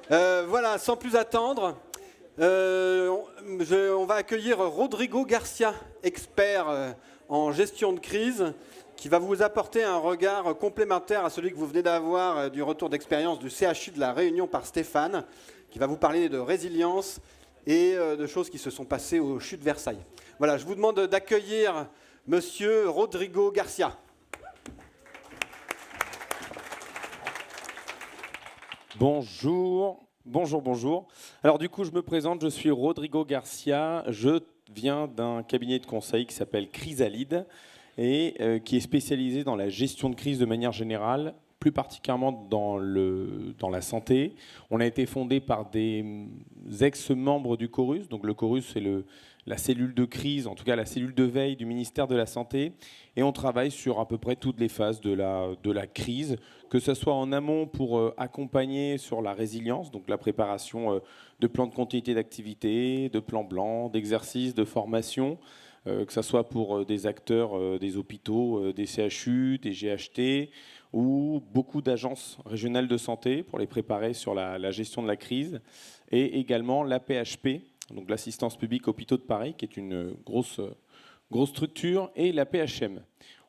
Voilà, sans plus attendre, on va accueillir Rodrigo Garcia, expert en gestion de crise, qui va vous apporter un regard complémentaire à celui que vous venez d'avoir du retour d'expérience du CHU de la Réunion par Stéphane, qui va vous parler de résilience et de choses qui se sont passées au CHU de Versailles. Voilà, je vous demande d'accueillir Monsieur Rodrigo Garcia. Bonjour, bonjour. Alors du coup, je me présente, je suis Rodrigo Garcia, je viens d'un cabinet de conseil qui s'appelle Chrysalide et qui est spécialisé dans la gestion de crise de manière générale, plus particulièrement dans la santé. On a été fondé par des ex-membres du Chorus, donc le Chorus c'est la cellule de crise, en tout cas la cellule de veille du ministère de la Santé, et on travaille sur à peu près toutes les phases de la crise, que ce soit en amont pour accompagner sur la résilience, donc la préparation de plans de continuité d'activité, de plans blancs, d'exercices, de formation, que ce soit pour des acteurs des hôpitaux, des CHU, des GHT, ou beaucoup d'agences régionales de santé pour les préparer sur la gestion de la crise, et également l'APHP, donc l'assistance publique hôpitaux de Paris, qui est une grosse structure, et la PHM.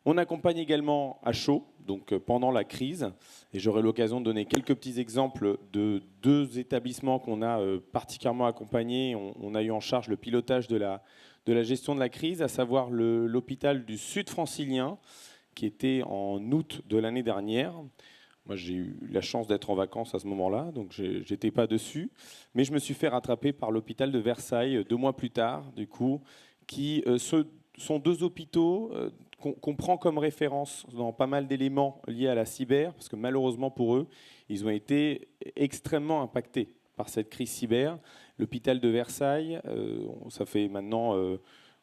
On accompagne également à chaud, donc pendant la crise, et j'aurai l'occasion de donner quelques petits exemples de deux établissements qu'on a particulièrement accompagnés. On a eu en charge le pilotage de la gestion de la crise, à savoir l'hôpital du Sud francilien, qui était en août de l'année dernière. Moi, j'ai eu la chance d'être en vacances à ce moment-là, donc je n'étais pas dessus. Mais je me suis fait rattraper par l'hôpital de Versailles 2 mois plus tard, du coup, qui sont deux hôpitaux qu'on prend comme référence dans pas mal d'éléments liés à la cyber, parce que malheureusement pour eux, ils ont été extrêmement impactés par cette crise cyber. L'hôpital de Versailles, ça fait maintenant...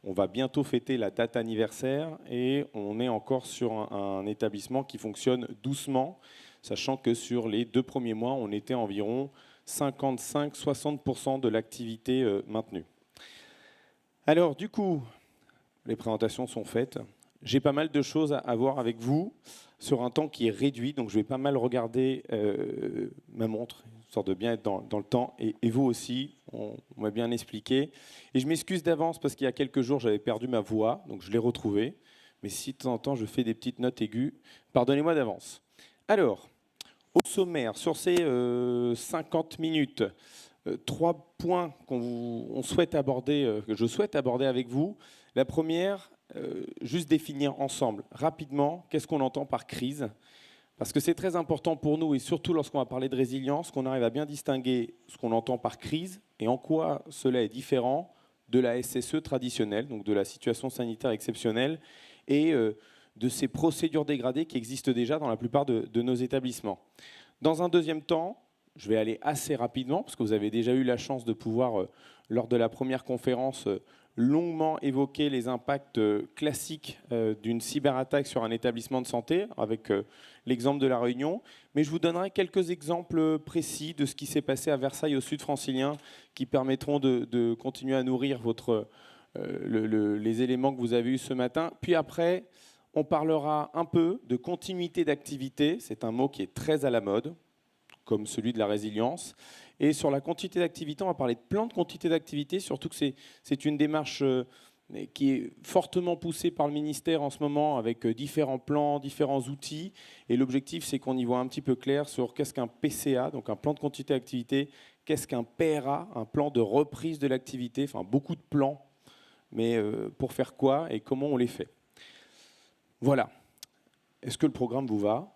on va bientôt fêter la date anniversaire et on est encore sur un établissement qui fonctionne doucement, sachant que sur les 2 premiers mois, on était environ 55-60% de l'activité maintenue. Alors du coup, les présentations sont faites. J'ai pas mal de choses à voir avec vous sur un temps qui est réduit, donc je vais pas mal regarder ma montre, histoire de bien être dans le temps, et vous aussi, on m'a bien expliqué. Et je m'excuse d'avance parce qu'il y a quelques jours, j'avais perdu ma voix, donc je l'ai retrouvée. Mais si de temps en temps, je fais des petites notes aiguës, pardonnez-moi d'avance. Alors, au sommaire, sur ces 50 minutes, 3 points qu'on souhaite aborder, que je souhaite aborder avec vous. La première, juste définir ensemble, rapidement, qu'est-ce qu'on entend par crise. Parce que c'est très important pour nous, et surtout lorsqu'on va parler de résilience, qu'on arrive à bien distinguer ce qu'on entend par crise et en quoi cela est différent de la SSE traditionnelle, donc de la situation sanitaire exceptionnelle, et de ces procédures dégradées qui existent déjà dans la plupart de nos établissements. Dans un deuxième temps, je vais aller assez rapidement, parce que vous avez déjà eu la chance de pouvoir, lors de la première conférence, longuement évoquer les impacts classiques d'une cyberattaque sur un établissement de santé, avec l'exemple de la Réunion. Mais je vous donnerai quelques exemples précis de ce qui s'est passé à Versailles, au Sud francilien, qui permettront de continuer à nourrir les éléments que vous avez eus ce matin. Puis après, on parlera un peu de continuité d'activité. C'est un mot qui est très à la mode, comme celui de la résilience. Et sur la continuité d'activité, on va parler de plan de continuité d'activité, surtout que c'est une démarche qui est fortement poussée par le ministère en ce moment, avec différents plans, différents outils. Et l'objectif, c'est qu'on y voit un petit peu clair sur qu'est-ce qu'un PCA, donc un plan de continuité d'activité, qu'est-ce qu'un PRA, un plan de reprise de l'activité, enfin beaucoup de plans, mais pour faire quoi et comment on les fait. Voilà. Est-ce que le programme vous va ?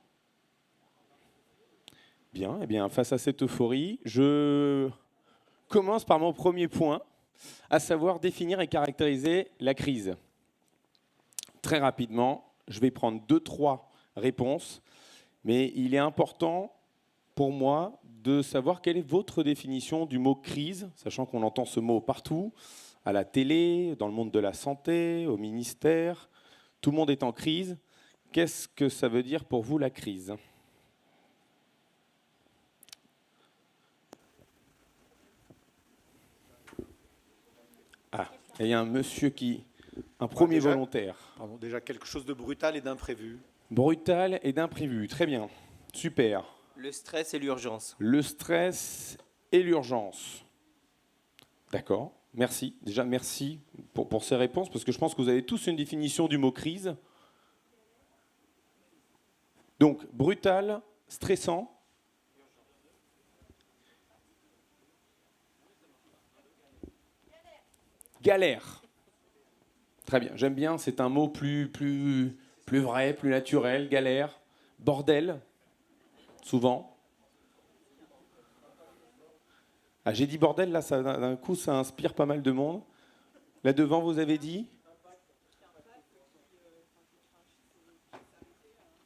Bien, eh bien, face à cette euphorie, je commence par mon premier point, à savoir définir et caractériser la crise. Très rapidement, je vais prendre 2-3 réponses, mais il est important pour moi de savoir quelle est votre définition du mot crise, sachant qu'on entend ce mot partout, à la télé, dans le monde de la santé, au ministère, tout le monde est en crise. Qu'est-ce que ça veut dire pour vous la crise ? Ah, il y a un monsieur un premier volontaire. Pardon, déjà quelque chose de brutal et d'imprévu. Brutal et d'imprévu, très bien, super. Le stress et l'urgence. Le stress et l'urgence. D'accord, merci. Déjà, merci pour ces réponses, parce que je pense que vous avez tous une définition du mot crise. Donc, brutal, stressant. Galère. Très bien, j'aime bien, c'est un mot plus vrai, plus naturel, galère. Bordel, souvent. Ah, j'ai dit bordel, là, d'un coup, ça inspire pas mal de monde. Là devant, vous avez dit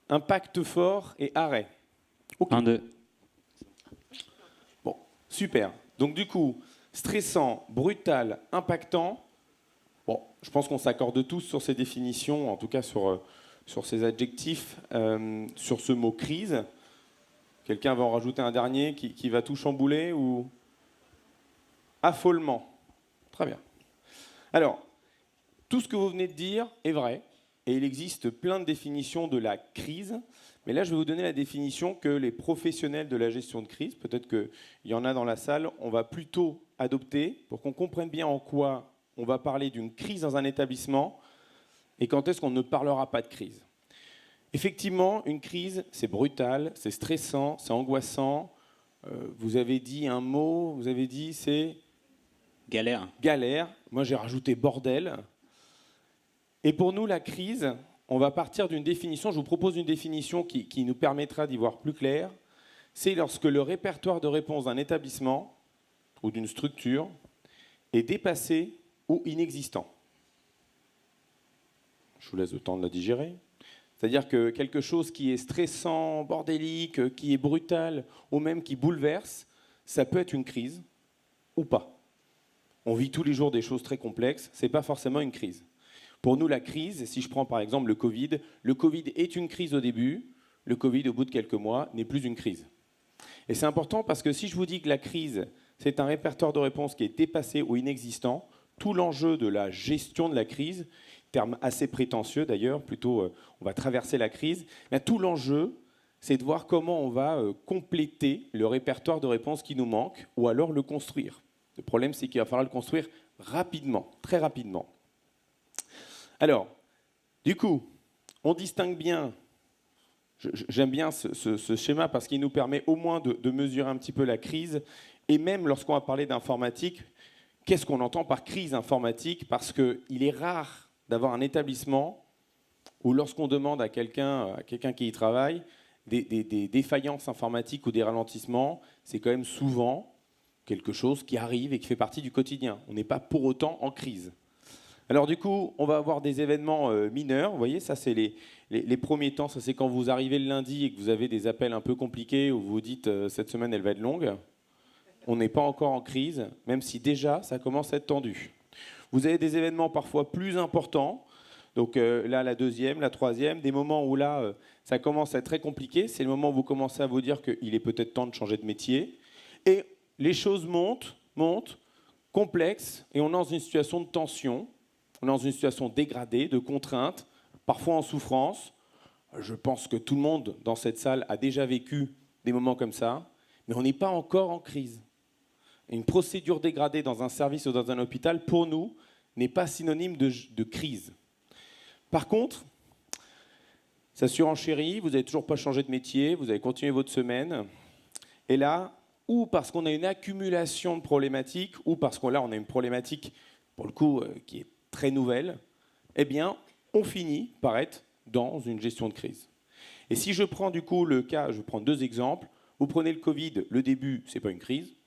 impact fort et arrêt. Okay. 1, 2. Bon, super. Donc du coup, stressant, brutal, impactant. Bon, je pense qu'on s'accorde tous sur ces définitions, en tout cas sur ces adjectifs, sur ce mot crise. Quelqu'un va en rajouter un dernier qui va tout chambouler ou affolement. Très bien. Alors, tout ce que vous venez de dire est vrai, et il existe plein de définitions de la crise, mais là je vais vous donner la définition que les professionnels de la gestion de crise, peut-être qu'il y en a dans la salle, on va plutôt adopter pour qu'on comprenne bien en quoi on va parler d'une crise dans un établissement et quand est-ce qu'on ne parlera pas de crise. Effectivement, une crise, c'est brutal, c'est stressant, c'est angoissant. Vous avez dit un mot, vous avez dit c'est... Galère. Galère. Moi, j'ai rajouté bordel. Et pour nous, la crise, on va partir d'une définition. Je vous propose une définition qui nous permettra d'y voir plus clair. C'est lorsque le répertoire de réponse d'un établissement ou d'une structure est dépassé ou inexistant. Je vous laisse le temps de la digérer. C'est-à-dire que quelque chose qui est stressant, bordélique, qui est brutal, ou même qui bouleverse, ça peut être une crise ou pas. On vit tous les jours des choses très complexes, ce n'est pas forcément une crise. Pour nous, la crise, si je prends par exemple le Covid est une crise au début, le Covid, au bout de quelques mois, n'est plus une crise. Et c'est important parce que si je vous dis que la crise, c'est un répertoire de réponses qui est dépassé ou inexistant, tout l'enjeu de la gestion de la crise, terme assez prétentieux d'ailleurs, plutôt on va traverser la crise, mais tout l'enjeu, c'est de voir comment on va compléter le répertoire de réponses qui nous manque ou alors le construire. Le problème, c'est qu'il va falloir le construire rapidement, très rapidement. Alors, du coup, on distingue bien, j'aime bien ce schéma parce qu'il nous permet au moins de mesurer un petit peu la crise, et même lorsqu'on va parler d'informatique, qu'est-ce qu'on entend par crise informatique? Parce qu'il est rare d'avoir un établissement où lorsqu'on demande à quelqu'un qui y travaille des défaillances informatiques ou des ralentissements, c'est quand même souvent quelque chose qui arrive et qui fait partie du quotidien. On n'est pas pour autant en crise. Alors du coup, on va avoir des événements mineurs. Vous voyez, ça c'est les premiers temps. Ça c'est quand vous arrivez le lundi et que vous avez des appels un peu compliqués où vous vous dites cette semaine elle va être longue. On n'est pas encore en crise, même si déjà ça commence à être tendu. Vous avez des événements parfois plus importants. Donc là, la deuxième, la troisième, des moments où là, ça commence à être très compliqué. C'est le moment où vous commencez à vous dire qu'il est peut-être temps de changer de métier. Et les choses montent, complexes, et on est dans une situation de tension, on est dans une situation dégradée, de contrainte, parfois en souffrance. Je pense que tout le monde dans cette salle a déjà vécu des moments comme ça, mais on n'est pas encore en crise. Une procédure dégradée dans un service ou dans un hôpital, pour nous, n'est pas synonyme de crise. Par contre, ça surenchérit, vous n'avez toujours pas changé de métier, vous avez continué votre semaine, et là, ou parce qu'on a une accumulation de problématiques, ou parce qu'on a une problématique, pour le coup, qui est très nouvelle, eh bien, on finit par être dans une gestion de crise. Et si je prends du coup le cas, je prends deux exemples. Vous prenez le Covid, le début, ce n'est pas une crise.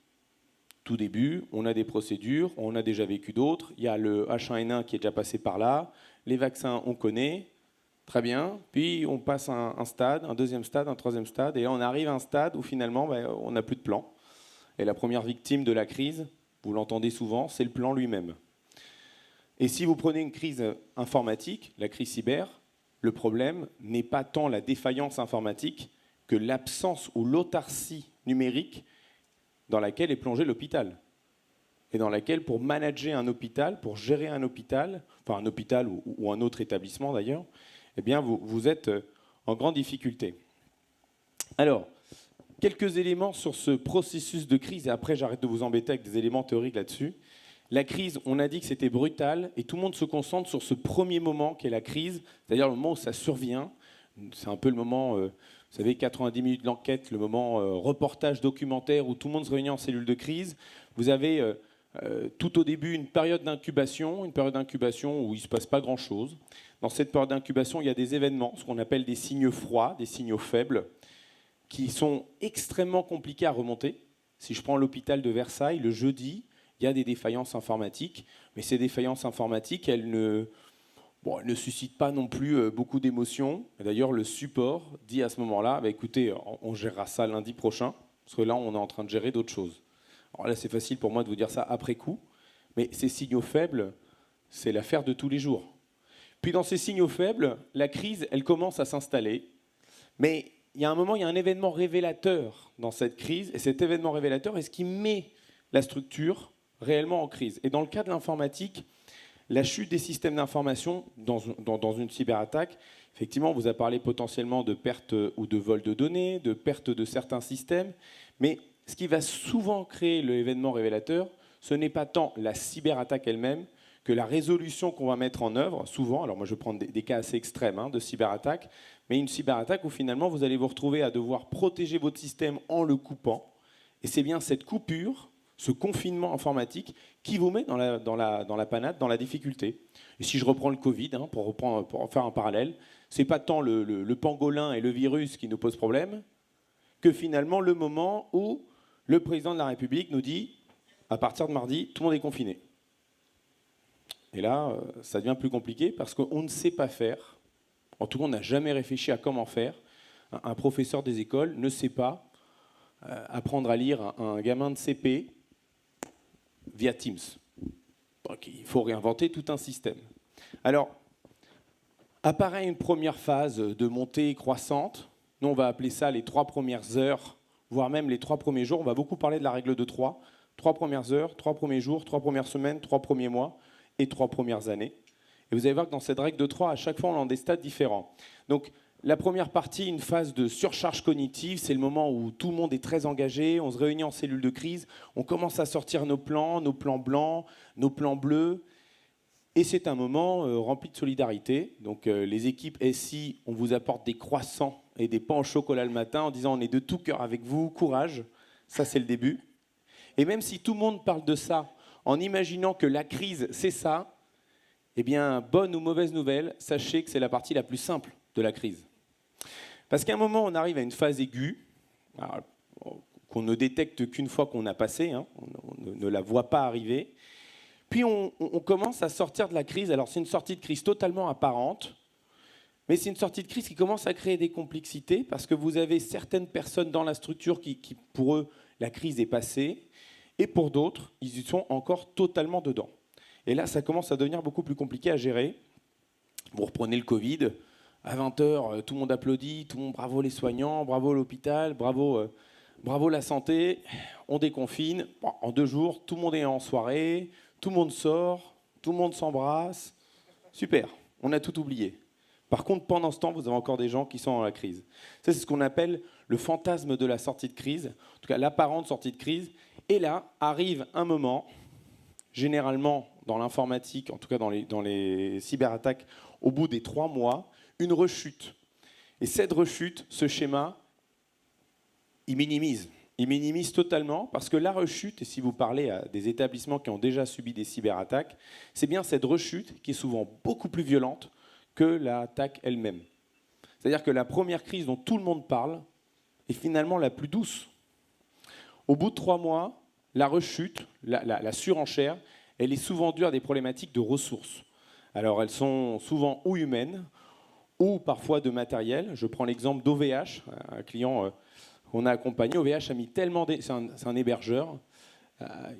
Tout début, on a des procédures, on a déjà vécu d'autres. Il y a le H1N1 qui est déjà passé par là. Les vaccins, on connaît. Très bien. Puis on passe un stade, un deuxième stade, un troisième stade. Et là, on arrive à un stade où finalement, on n'a plus de plan. Et la première victime de la crise, vous l'entendez souvent, c'est le plan lui-même. Et si vous prenez une crise informatique, la crise cyber, le problème n'est pas tant la défaillance informatique que l'absence ou l'autarcie numérique dans laquelle est plongé l'hôpital. Et dans laquelle, pour manager un hôpital, pour gérer un hôpital, enfin un hôpital ou un autre établissement d'ailleurs, eh bien vous êtes en grande difficulté. Alors, quelques éléments sur ce processus de crise, et après j'arrête de vous embêter avec des éléments théoriques là-dessus. La crise, on a dit que c'était brutal, et tout le monde se concentre sur ce premier moment qu'est la crise, c'est-à-dire le moment où ça survient. C'est un peu le moment, vous savez, 90 minutes d'enquête, le moment reportage documentaire où tout le monde se réunit en cellule de crise. Vous avez tout au début une période d'incubation où il ne se passe pas grand-chose. Dans cette période d'incubation, il y a des événements, ce qu'on appelle des signes froids, des signaux faibles, qui sont extrêmement compliqués à remonter. Si je prends l'hôpital de Versailles, le jeudi, il y a des défaillances informatiques, mais ces défaillances informatiques, elles ne suscitent pas non plus beaucoup d'émotions. D'ailleurs, le support dit à ce moment-là, bah, écoutez, on gérera ça lundi prochain, parce que là, on est en train de gérer d'autres choses. Alors là, c'est facile pour moi de vous dire ça après coup, mais ces signaux faibles, c'est l'affaire de tous les jours. Puis dans ces signaux faibles, la crise, elle commence à s'installer, mais il y a un moment, il y a un événement révélateur dans cette crise, et cet événement révélateur est ce qui met la structure réellement en crise. Et dans le cas de l'informatique, la chute des systèmes d'information dans une cyberattaque, effectivement, on vous a parlé potentiellement de perte ou de vol de données, de perte de certains systèmes, mais ce qui va souvent créer l'événement révélateur, ce n'est pas tant la cyberattaque elle-même que la résolution qu'on va mettre en œuvre, souvent, alors moi je vais prendre des cas assez extrêmes de cyberattaque, mais une cyberattaque où finalement vous allez vous retrouver à devoir protéger votre système en le coupant, et c'est bien cette coupure, ce confinement informatique qui vous met dans la panade, dans la difficulté. Et si je reprends le Covid, pour faire un parallèle, ce n'est pas tant le pangolin et le virus qui nous posent problème, que finalement le moment où le président de la République nous dit, à partir de mardi, tout le monde est confiné. Et là, ça devient plus compliqué parce qu'on ne sait pas faire. En tout cas, on n'a jamais réfléchi à comment faire. Un professeur des écoles ne sait pas apprendre à lire un gamin de CP via Teams. Donc, il faut réinventer tout un système. Alors, apparaît une première phase de montée croissante. Nous, on va appeler ça les 3 premières heures, voire même les 3 premiers jours. On va beaucoup parler de la règle de 3. 3 premières heures, 3 premiers jours, 3 premières semaines, 3 premiers mois et 3 premières années. Et vous allez voir que dans cette règle de 3, à chaque fois, on a des stades différents. Donc, la première partie, une phase de surcharge cognitive, c'est le moment où tout le monde est très engagé, on se réunit en cellule de crise, on commence à sortir nos plans blancs, nos plans bleus, et c'est un moment rempli de solidarité. Donc les équipes SI, on vous apporte des croissants et des pains au chocolat le matin en disant on est de tout cœur avec vous, courage, ça c'est le début. Et même si tout le monde parle de ça, en imaginant que la crise c'est ça, eh bien bonne ou mauvaise nouvelle, sachez que c'est la partie la plus simple de la crise. Parce qu'à un moment, on arrive à une phase aiguë, alors, qu'on ne détecte qu'une fois qu'on a passé, on ne la voit pas arriver. Puis on commence à sortir de la crise. Alors c'est une sortie de crise totalement apparente, mais c'est une sortie de crise qui commence à créer des complexités, parce que vous avez certaines personnes dans la structure qui pour eux, la crise est passée, et pour d'autres, ils y sont encore totalement dedans. Et là, ça commence à devenir beaucoup plus compliqué à gérer. Vous reprenez le Covid. À 20h, tout le monde applaudit, tout le monde bravo les soignants, bravo l'hôpital, bravo la santé. On déconfine. Bon, en 2 jours, tout le monde est en soirée, tout le monde sort, tout le monde s'embrasse. Super, on a tout oublié. Par contre, pendant ce temps, vous avez encore des gens qui sont dans la crise. Ça, c'est ce qu'on appelle le fantasme de la sortie de crise, en tout cas l'apparente sortie de crise. Et là, arrive un moment, généralement dans l'informatique, en tout cas dans les cyberattaques, au bout des 3 mois, une rechute. Et cette rechute, ce schéma, il minimise. Il minimise totalement parce que la rechute, et si vous parlez à des établissements qui ont déjà subi des cyberattaques, c'est bien cette rechute qui est souvent beaucoup plus violente que l'attaque elle-même. C'est-à-dire que la première crise dont tout le monde parle est finalement la plus douce. Au bout de 3 mois, la rechute, la surenchère, elle est souvent due à des problématiques de ressources. Alors elles sont souvent ou humaines, ou parfois de matériel. Je prends l'exemple d'OVH, un client qu'on a accompagné. OVH a mis tellement... C'est un hébergeur.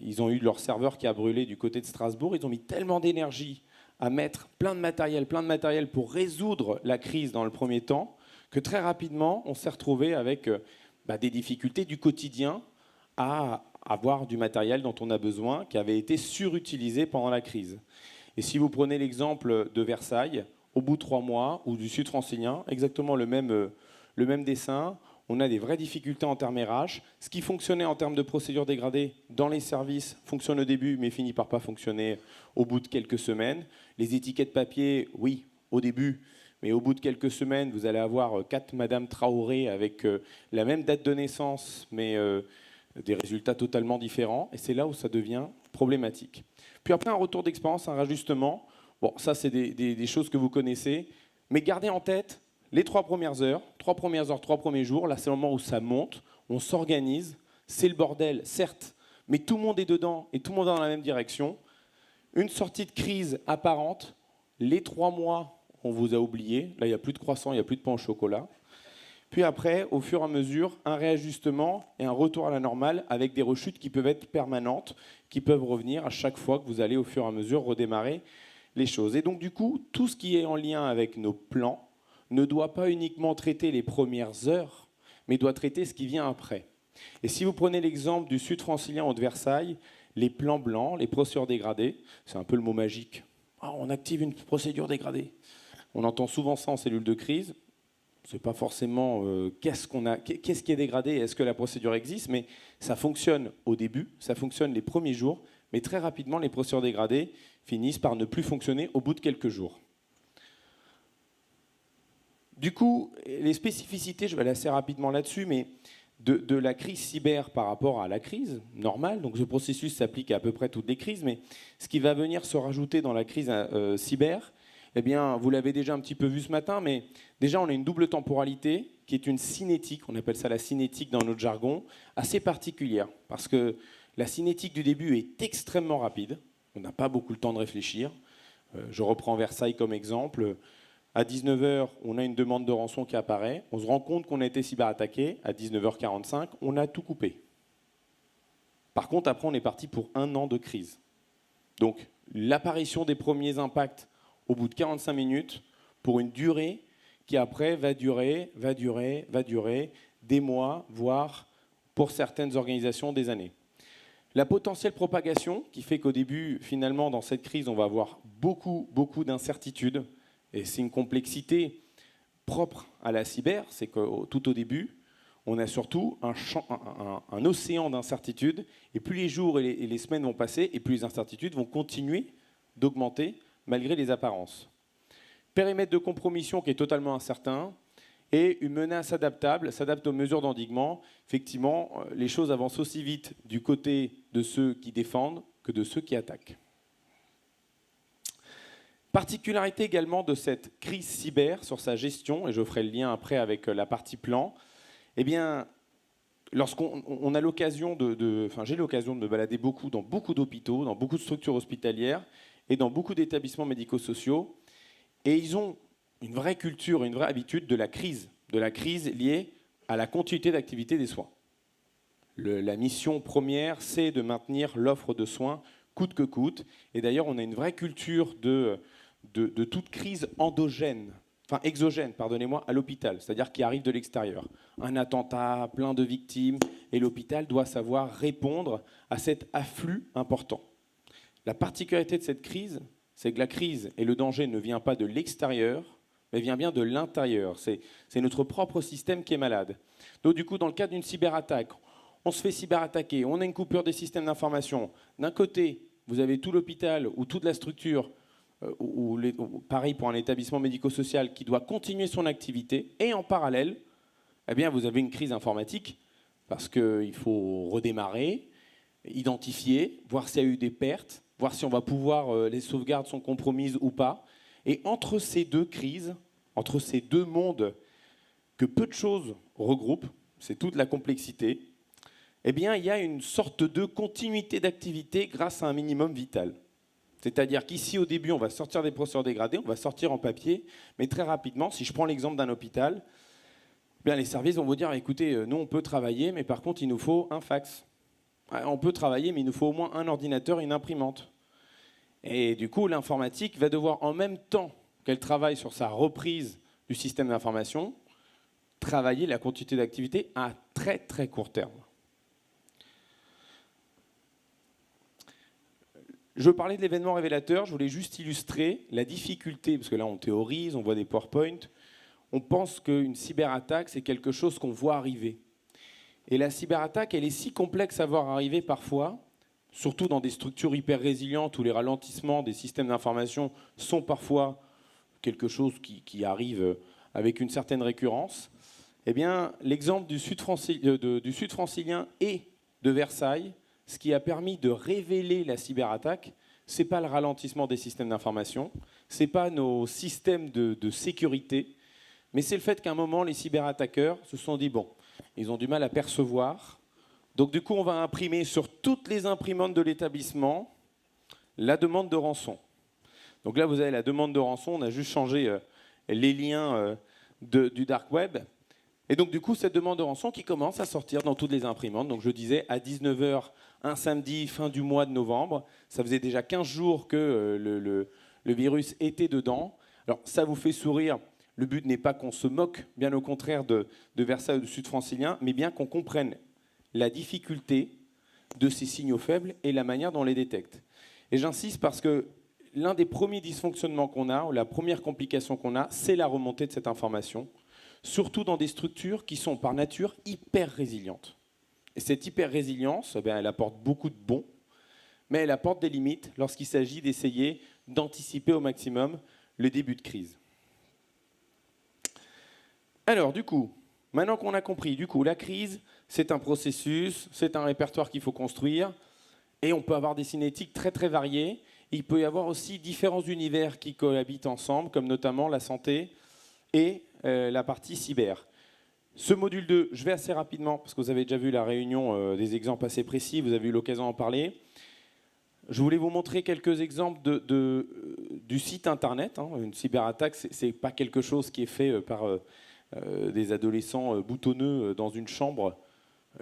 Ils ont eu leur serveur qui a brûlé du côté de Strasbourg. Ils ont mis tellement d'énergie à mettre plein de matériel pour résoudre la crise dans le premier temps, que très rapidement, on s'est retrouvé avec des difficultés du quotidien à avoir du matériel dont on a besoin, qui avait été surutilisé pendant la crise. Et si vous prenez l'exemple de Versailles, au bout de 3 mois, ou du Sud francilien, exactement le même dessin. on a des vraies difficultés en termes RH. Ce qui fonctionnait en termes de procédures dégradées dans les services fonctionne au début, mais finit par pas fonctionner au bout de quelques semaines. Les étiquettes papier, oui, au début, mais au bout de quelques semaines, vous allez avoir 4 Madame Traoré avec la même date de naissance, mais des résultats totalement différents. Et c'est là où ça devient problématique. Puis après, un retour d'expérience, un rajustement. Bon, ça, c'est des choses que vous connaissez. Mais gardez en tête les 3 premières heures, 3 premiers jours. Là, c'est le moment où ça monte, on s'organise. C'est le bordel, certes, mais tout le monde est dedans et tout le monde est dans la même direction. Une sortie de crise apparente. Les 3 mois, on vous a oublié. Là, il n'y a plus de croissant, il n'y a plus de pain au chocolat. Puis après, au fur et à mesure, un réajustement et un retour à la normale avec des rechutes qui peuvent être permanentes, qui peuvent revenir à chaque fois que vous allez au fur et à mesure redémarrer les choses. Et donc du coup, tout ce qui est en lien avec nos plans ne doit pas uniquement traiter les premières heures, mais doit traiter ce qui vient après. Et si vous prenez l'exemple du Sud francilien ou de Versailles, les plans blancs, les procédures dégradées, c'est un peu le mot magique. Ah, on active une procédure dégradée. On entend souvent ça en cellule de crise. C'est pas forcément qu'est-ce qui est dégradé, est-ce que la procédure existe, mais ça fonctionne au début, ça fonctionne les premiers jours, mais très rapidement, les procédures dégradées finissent par ne plus fonctionner au bout de quelques jours. Du coup, les spécificités, je vais aller assez rapidement là-dessus, mais de la crise cyber par rapport à la crise normale, donc ce processus s'applique à peu près toutes les crises, mais ce qui va venir se rajouter dans la crise cyber, eh bien, vous l'avez déjà un petit peu vu ce matin, mais déjà, on a une double temporalité qui est une cinétique, on appelle ça la cinétique dans notre jargon, assez particulière, parce que la cinétique du début est extrêmement rapide, on n'a pas beaucoup le temps de réfléchir. Je reprends Versailles comme exemple. À 19h, on a une demande de rançon qui apparaît, on se rend compte qu'on a été cyberattaqué, à 19h45, on a tout coupé. Par contre, après, on est parti pour 1 an de crise. Donc, l'apparition des premiers impacts au bout de 45 minutes, pour une durée qui après va durer des mois, voire pour certaines organisations des années. La potentielle propagation qui fait qu'au début, finalement, dans cette crise, on va avoir beaucoup d'incertitudes, et c'est une complexité propre à la cyber, c'est que tout au début, on a surtout un océan d'incertitudes, et plus les jours et les semaines vont passer, et plus les incertitudes vont continuer d'augmenter malgré les apparences. Périmètre de compromission qui est totalement incertain et une menace adaptable, s'adapte aux mesures d'endiguement. Effectivement, les choses avancent aussi vite du côté de ceux qui défendent que de ceux qui attaquent. Particularité également de cette crise cyber sur sa gestion, et je ferai le lien après avec la partie plan, eh bien, lorsqu'on a l'occasion j'ai l'occasion de me balader beaucoup dans beaucoup d'hôpitaux, dans beaucoup de structures hospitalières, et dans beaucoup d'établissements médico-sociaux. Et ils ont une vraie culture, une vraie habitude de la crise liée à la continuité d'activité des soins. La mission première, c'est de maintenir l'offre de soins coûte que coûte. Et d'ailleurs, on a une vraie culture de toute crise exogène, pardonnez-moi, à l'hôpital, c'est-à-dire qui arrive de l'extérieur. Un attentat, plein de victimes, et l'hôpital doit savoir répondre à cet afflux important. La particularité de cette crise, c'est que la crise et le danger ne vient pas de l'extérieur, mais vient bien de l'intérieur. C'est notre propre système qui est malade. Donc du coup, dans le cadre d'une cyberattaque, on se fait cyberattaquer, on a une coupure des systèmes d'information. D'un côté, vous avez tout l'hôpital ou toute la structure, pareil pour un établissement médico-social qui doit continuer son activité, et en parallèle, eh bien, vous avez une crise informatique, parce qu'il faut redémarrer, identifier, voir s'il y a eu des pertes, voir si on va pouvoir, les sauvegardes sont compromises ou pas. Et entre ces deux crises, entre ces deux mondes que peu de choses regroupent, c'est toute la complexité, eh bien, il y a une sorte de continuité d'activité grâce à un minimum vital. C'est-à-dire qu'ici, au début, on va sortir des procédures dégradées, on va sortir en papier, mais très rapidement, si je prends l'exemple d'un hôpital, eh bien, les services vont vous dire, écoutez, nous, on peut travailler, mais par contre, il nous faut un fax. On peut travailler, mais il nous faut au moins un ordinateur et une imprimante. Et du coup, l'informatique va devoir, en même temps qu'elle travaille sur sa reprise du système d'information, travailler la continuité d'activité à très très court terme. Je parlais de l'événement révélateur, je voulais juste illustrer la difficulté, parce que là on théorise, on voit des PowerPoint, on pense qu'une cyberattaque, c'est quelque chose qu'on voit arriver. Et la cyberattaque, elle est si complexe à voir arriver parfois, surtout dans des structures hyper résilientes où les ralentissements des systèmes d'information sont parfois quelque chose qui arrive avec une certaine récurrence. Eh bien, l'exemple du Sud francilien et de Versailles, ce qui a permis de révéler la cyberattaque, ce n'est pas le ralentissement des systèmes d'information, ce n'est pas nos systèmes de sécurité, mais c'est le fait qu'à un moment, les cyberattaqueurs se sont dit, bon, ils ont du mal à percevoir, donc du coup, on va imprimer sur toutes les imprimantes de l'établissement la demande de rançon. Donc là, vous avez la demande de rançon, on a juste changé les liens du dark web. Et donc du coup, cette demande de rançon qui commence à sortir dans toutes les imprimantes. Donc je disais, à 19 h, un samedi, fin du mois de novembre, ça faisait déjà 15 jours que le virus était dedans. Alors ça vous fait sourire. Le but n'est pas qu'on se moque, bien au contraire de Versailles ou du Sud francilien, mais bien qu'on comprenne la difficulté de ces signaux faibles et la manière dont on les détecte. Et j'insiste parce que l'un des premiers dysfonctionnements qu'on a, ou la première complication qu'on a, c'est la remontée de cette information, surtout dans des structures qui sont par nature hyper résilientes. Et cette hyper résilience, elle apporte beaucoup de bons, mais elle apporte des limites lorsqu'il s'agit d'essayer d'anticiper au maximum le début de crise. Alors, du coup, maintenant qu'on a compris, la crise, c'est un processus, c'est un répertoire qu'il faut construire, et on peut avoir des cinétiques très très variées. Il peut y avoir aussi différents univers qui cohabitent ensemble, comme notamment la santé et la partie cyber. Ce module 2, je vais assez rapidement, parce que vous avez déjà vu la réunion des exemples assez précis, vous avez eu l'occasion d'en parler. Je voulais vous montrer quelques exemples du site internet. Une cyberattaque, ce n'est pas quelque chose qui est fait par des adolescents boutonneux dans une chambre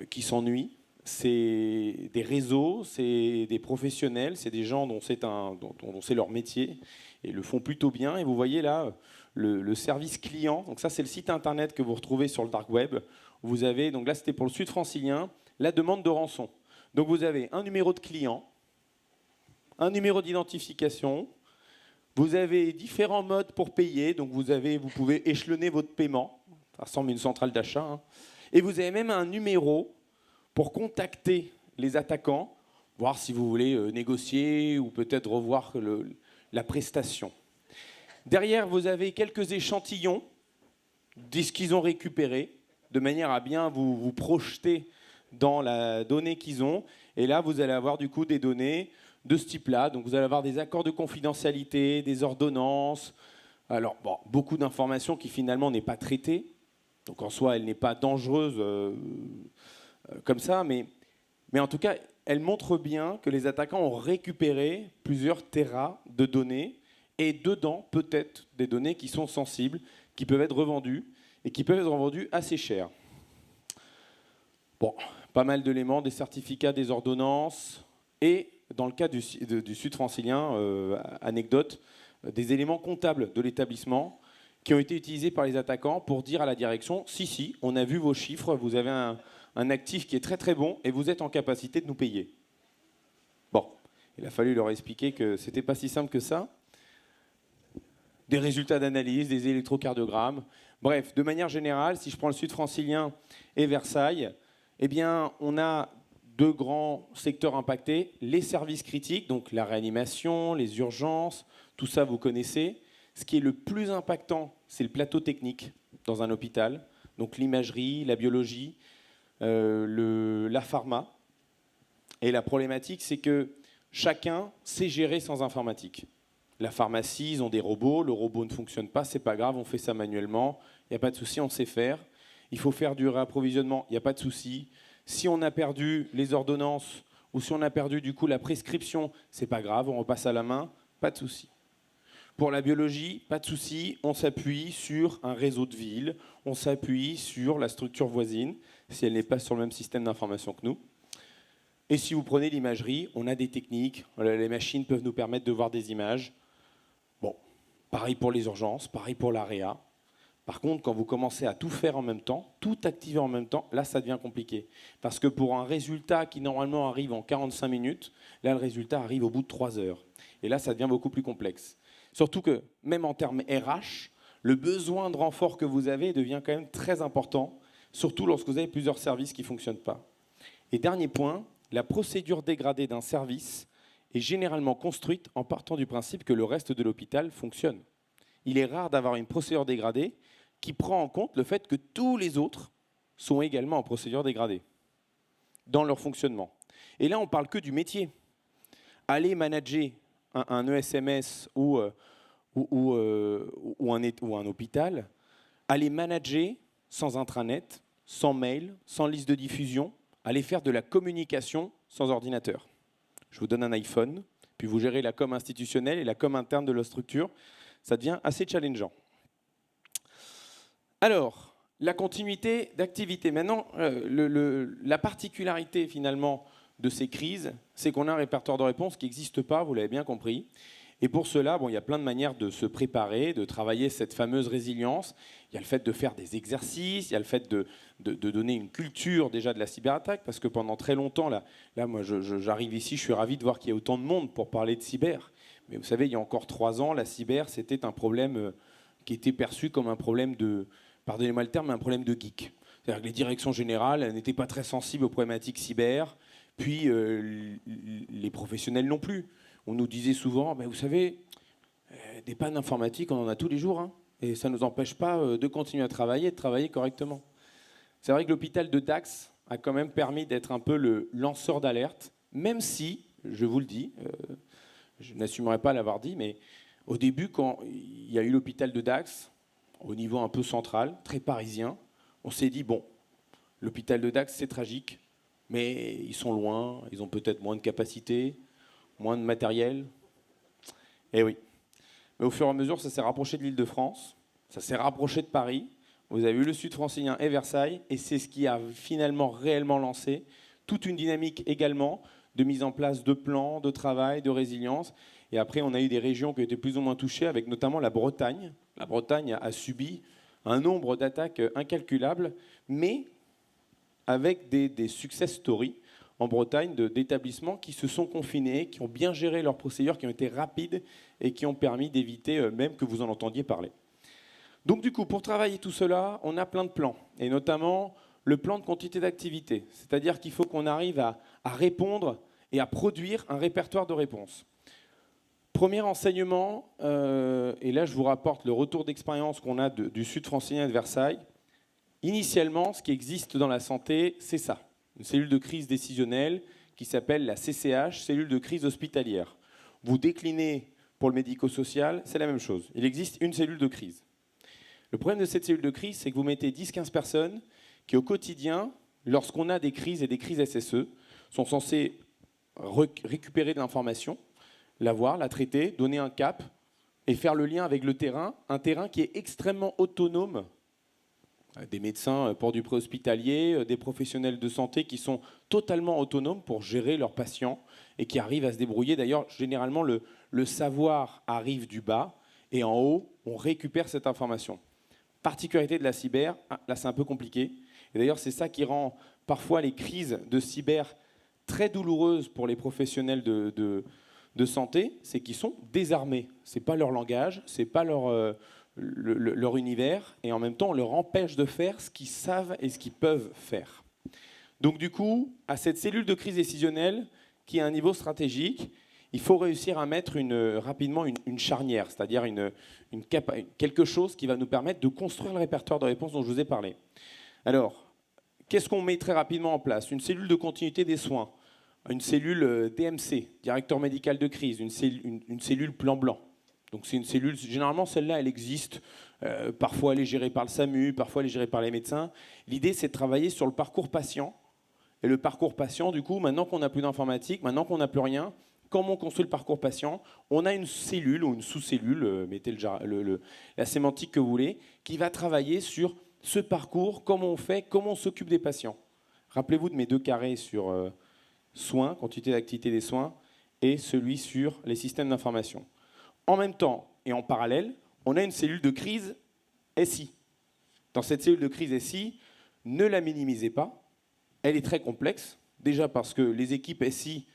qui s'ennuient. C'est des réseaux, c'est des professionnels, c'est des gens dont c'est leur métier et le font plutôt bien. Et vous voyez là le service client. Donc ça, c'est le site internet que vous retrouvez sur le dark web. Vous avez, donc là, c'était pour le Sud francilien, la demande de rançon. Donc vous avez un numéro de client, un numéro d'identification. Vous avez différents modes pour payer. Donc vous pouvez échelonner votre paiement. Ça ressemble à une centrale d'achat. Et vous avez même un numéro pour contacter les attaquants, voir si vous voulez négocier ou peut-être revoir la prestation. Derrière, vous avez quelques échantillons de ce qu'ils ont récupéré, de manière à bien vous projeter dans la donnée qu'ils ont. Et là, vous allez avoir du coup des données de ce type-là. Donc vous allez avoir des accords de confidentialité, des ordonnances. Alors, bon, beaucoup d'informations qui finalement n'est pas traitée. Donc en soi, elle n'est pas dangereuse comme ça, mais en tout cas, elle montre bien que les attaquants ont récupéré plusieurs téras de données et dedans, peut-être, des données qui sont sensibles, qui peuvent être revendues et qui peuvent être revendues assez cher. Bon, pas mal d'éléments, des certificats, des ordonnances et, dans le cas du Sud francilien, anecdote, des éléments comptables de l'établissement qui ont été utilisés par les attaquants pour dire à la direction « Si, on a vu vos chiffres, vous avez un actif qui est très très bon et vous êtes en capacité de nous payer. » Bon, il a fallu leur expliquer que ce n'était pas si simple que ça. Des résultats d'analyse, des électrocardiogrammes. Bref, de manière générale, si je prends le Sud francilien et Versailles, eh bien, on a deux grands secteurs impactés. Les services critiques, donc la réanimation, les urgences, tout ça vous connaissez. Ce qui est le plus impactant, c'est le plateau technique dans un hôpital. Donc l'imagerie, la biologie, la pharma. Et la problématique, c'est que chacun sait gérer sans informatique. La pharmacie, ils ont des robots, le robot ne fonctionne pas, c'est pas grave, on fait ça manuellement, il n'y a pas de souci, on sait faire. Il faut faire du réapprovisionnement, il n'y a pas de souci. Si on a perdu les ordonnances ou si on a perdu du coup la prescription, c'est pas grave, on repasse à la main, pas de souci. Pour la biologie, pas de souci, on s'appuie sur un réseau de villes, on s'appuie sur la structure voisine, si elle n'est pas sur le même système d'information que nous. Et si vous prenez l'imagerie, on a des techniques, les machines peuvent nous permettre de voir des images. Bon, pareil pour les urgences, pareil pour l'AREA. Par contre, quand vous commencez à tout faire en même temps, tout activer en même temps, là, ça devient compliqué. Parce que pour un résultat qui normalement arrive en 45 minutes, là, le résultat arrive au bout de 3 heures. Et là, ça devient beaucoup plus complexe. Surtout que, même en termes RH, le besoin de renfort que vous avez devient quand même très important, surtout lorsque vous avez plusieurs services qui ne fonctionnent pas. Et dernier point, la procédure dégradée d'un service est généralement construite en partant du principe que le reste de l'hôpital fonctionne. Il est rare d'avoir une procédure dégradée qui prend en compte le fait que tous les autres sont également en procédure dégradée dans leur fonctionnement. Et là, on ne parle que du métier. Aller manager un ESMS ou un hôpital, aller manager sans intranet, sans mail, sans liste de diffusion, aller faire de la communication sans ordinateur. Je vous donne un iPhone, puis vous gérez la com institutionnelle et la com interne de la structure. Ça devient assez challengeant. Alors, la continuité d'activité. Maintenant, la particularité finalement de ces crises, c'est qu'on a un répertoire de réponse qui n'existe pas, vous l'avez bien compris. Et pour cela, il y a plein de manières de se préparer, de travailler cette fameuse résilience. Il y a le fait de faire des exercices, il y a le fait de donner une culture déjà de la cyberattaque, parce que pendant très longtemps, là moi j'arrive ici, je suis ravi de voir qu'il y a autant de monde pour parler de cyber. Mais vous savez, il y a encore 3 ans, la cyber, c'était un problème qui était perçu comme un problème de, pardonnez-moi le terme, mais un problème de geek. C'est-à-dire que les directions générales n'étaient pas très sensibles aux problématiques cyber, puis les professionnels non plus. On nous disait souvent, vous savez, des pannes informatiques, on en a tous les jours, hein, et ça ne nous empêche pas de continuer à travailler et de travailler correctement. C'est vrai que l'hôpital de Dax a quand même permis d'être un peu le lanceur d'alerte, même si, je vous le dis, je n'assumerai pas l'avoir dit, mais au début, quand il y a eu l'hôpital de Dax, au niveau un peu central, très parisien, on s'est dit, bon, l'hôpital de Dax, c'est tragique, mais ils sont loin, ils ont peut-être moins de capacité, moins de matériel. Eh oui. Mais au fur et à mesure, ça s'est rapproché de l'Île-de-France, ça s'est rapproché de Paris. Vous avez eu le Sud francilien et Versailles, et c'est ce qui a finalement réellement lancé toute une dynamique également de mise en place de plans, de travail, de résilience. Et après, on a eu des régions qui étaient plus ou moins touchées, avec notamment la Bretagne. La Bretagne a subi un nombre d'attaques incalculables, mais avec des success stories en Bretagne d'établissements qui se sont confinés, qui ont bien géré leurs procédures, qui ont été rapides et qui ont permis d'éviter même que vous en entendiez parler. Donc du coup, pour travailler tout cela, on a plein de plans, et notamment le plan de continuité d'activité. C'est-à-dire qu'il faut qu'on arrive à répondre et à produire un répertoire de réponses. Premier enseignement, et là je vous rapporte le retour d'expérience qu'on a du Sud francilien et de Versailles. Initialement, ce qui existe dans la santé, c'est ça. Une cellule de crise décisionnelle qui s'appelle la CCH, cellule de crise hospitalière. Vous déclinez pour le médico-social, c'est la même chose. Il existe une cellule de crise. Le problème de cette cellule de crise, c'est que vous mettez 10-15 personnes qui, au quotidien, lorsqu'on a des crises et des crises SSE, sont censées récupérer de l'information, la voir, la traiter, donner un cap et faire le lien avec le terrain, un terrain qui est extrêmement autonome. Des médecins pour du préhospitalier, des professionnels de santé qui sont totalement autonomes pour gérer leurs patients et qui arrivent à se débrouiller. D'ailleurs, généralement, le savoir arrive du bas et en haut, on récupère cette information. Particularité de la cyber, là c'est un peu compliqué. Et d'ailleurs, c'est ça qui rend parfois les crises de cyber très douloureuses pour les professionnels de santé, c'est qu'ils sont désarmés. Ce n'est pas leur langage, ce n'est pas leur univers, et en même temps, on leur empêche de faire ce qu'ils savent et ce qu'ils peuvent faire. Donc du coup, à cette cellule de crise décisionnelle, qui est à un niveau stratégique, il faut réussir à mettre rapidement une charnière, c'est-à-dire quelque chose qui va nous permettre de construire le répertoire de réponses dont je vous ai parlé. Alors, qu'est-ce qu'on met très rapidement en place? Une cellule de continuité des soins, une cellule DMC, directeur médical de crise, une cellule plan blanc. Donc c'est une cellule, généralement celle-là, elle existe. Parfois elle est gérée par le SAMU, parfois elle est gérée par les médecins. L'idée, c'est de travailler sur le parcours patient. Et le parcours patient, du coup, maintenant qu'on n'a plus d'informatique, maintenant qu'on n'a plus rien, comment on construit le parcours patient? On a une cellule ou une sous-cellule, mettez la sémantique que vous voulez, qui va travailler sur ce parcours, comment on fait, comment on s'occupe des patients. Rappelez-vous de mes 2 carrés sur soins, quantité d'activité des soins, et celui sur les systèmes d'information. En même temps et en parallèle, on a une cellule de crise SI. Dans cette cellule de crise SI, ne la minimisez pas. Elle est très complexe, déjà parce que les équipes SI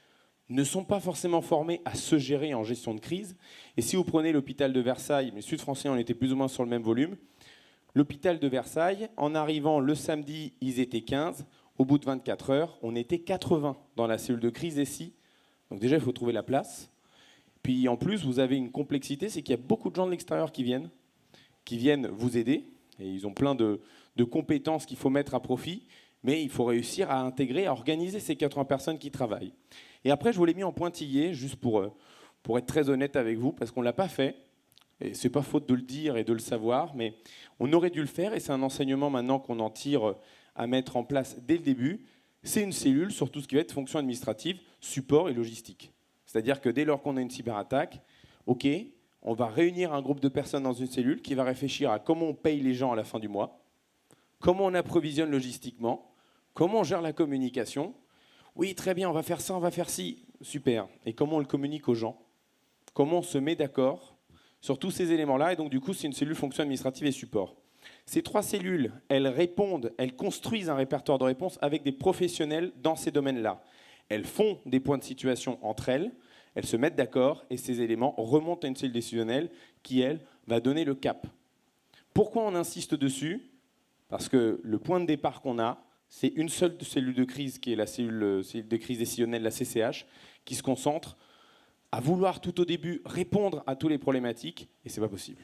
ne sont pas forcément formés à se gérer en gestion de crise. Et si vous prenez l'hôpital de Versailles, mais Sud-Francien, on était plus ou moins sur le même volume, l'hôpital de Versailles, en arrivant le samedi, ils étaient 15. Au bout de 24 heures, on était 80 dans la cellule de crise ici. Donc déjà, il faut trouver la place. Puis en plus, vous avez une complexité, c'est qu'il y a beaucoup de gens de l'extérieur qui viennent vous aider. Et ils ont plein de compétences qu'il faut mettre à profit. Mais il faut réussir à intégrer, à organiser ces 80 personnes qui travaillent. Et après, je vous l'ai mis en pointillé, juste pour être très honnête avec vous, parce qu'on ne l'a pas fait. Et ce n'est pas faute de le dire et de le savoir, mais on aurait dû le faire. Et c'est un enseignement maintenant qu'on en tire à mettre en place dès le début. C'est une cellule sur tout ce qui va être fonction administrative, support et logistique. C'est-à-dire que dès lors qu'on a une cyberattaque, OK, on va réunir un groupe de personnes dans une cellule qui va réfléchir à comment on paye les gens à la fin du mois, comment on approvisionne logistiquement, comment on gère la communication. Oui, très bien, on va faire ça, on va faire ci. Super. Et comment on le communique aux gens? Comment on se met d'accord sur tous ces éléments-là? Et donc, du coup, c'est une cellule fonction administrative et support. Ces 3 cellules, elles répondent, elles construisent un répertoire de réponses avec des professionnels dans ces domaines-là. Elles font des points de situation entre elles, elles se mettent d'accord et ces éléments remontent à une cellule décisionnelle qui, elle, va donner le cap. Pourquoi on insiste dessus? Parce que le point de départ qu'on a, c'est une seule cellule de crise qui est la cellule de crise décisionnelle, la CCH, qui se concentre à vouloir tout au début répondre à toutes les problématiques et ce n'est pas possible.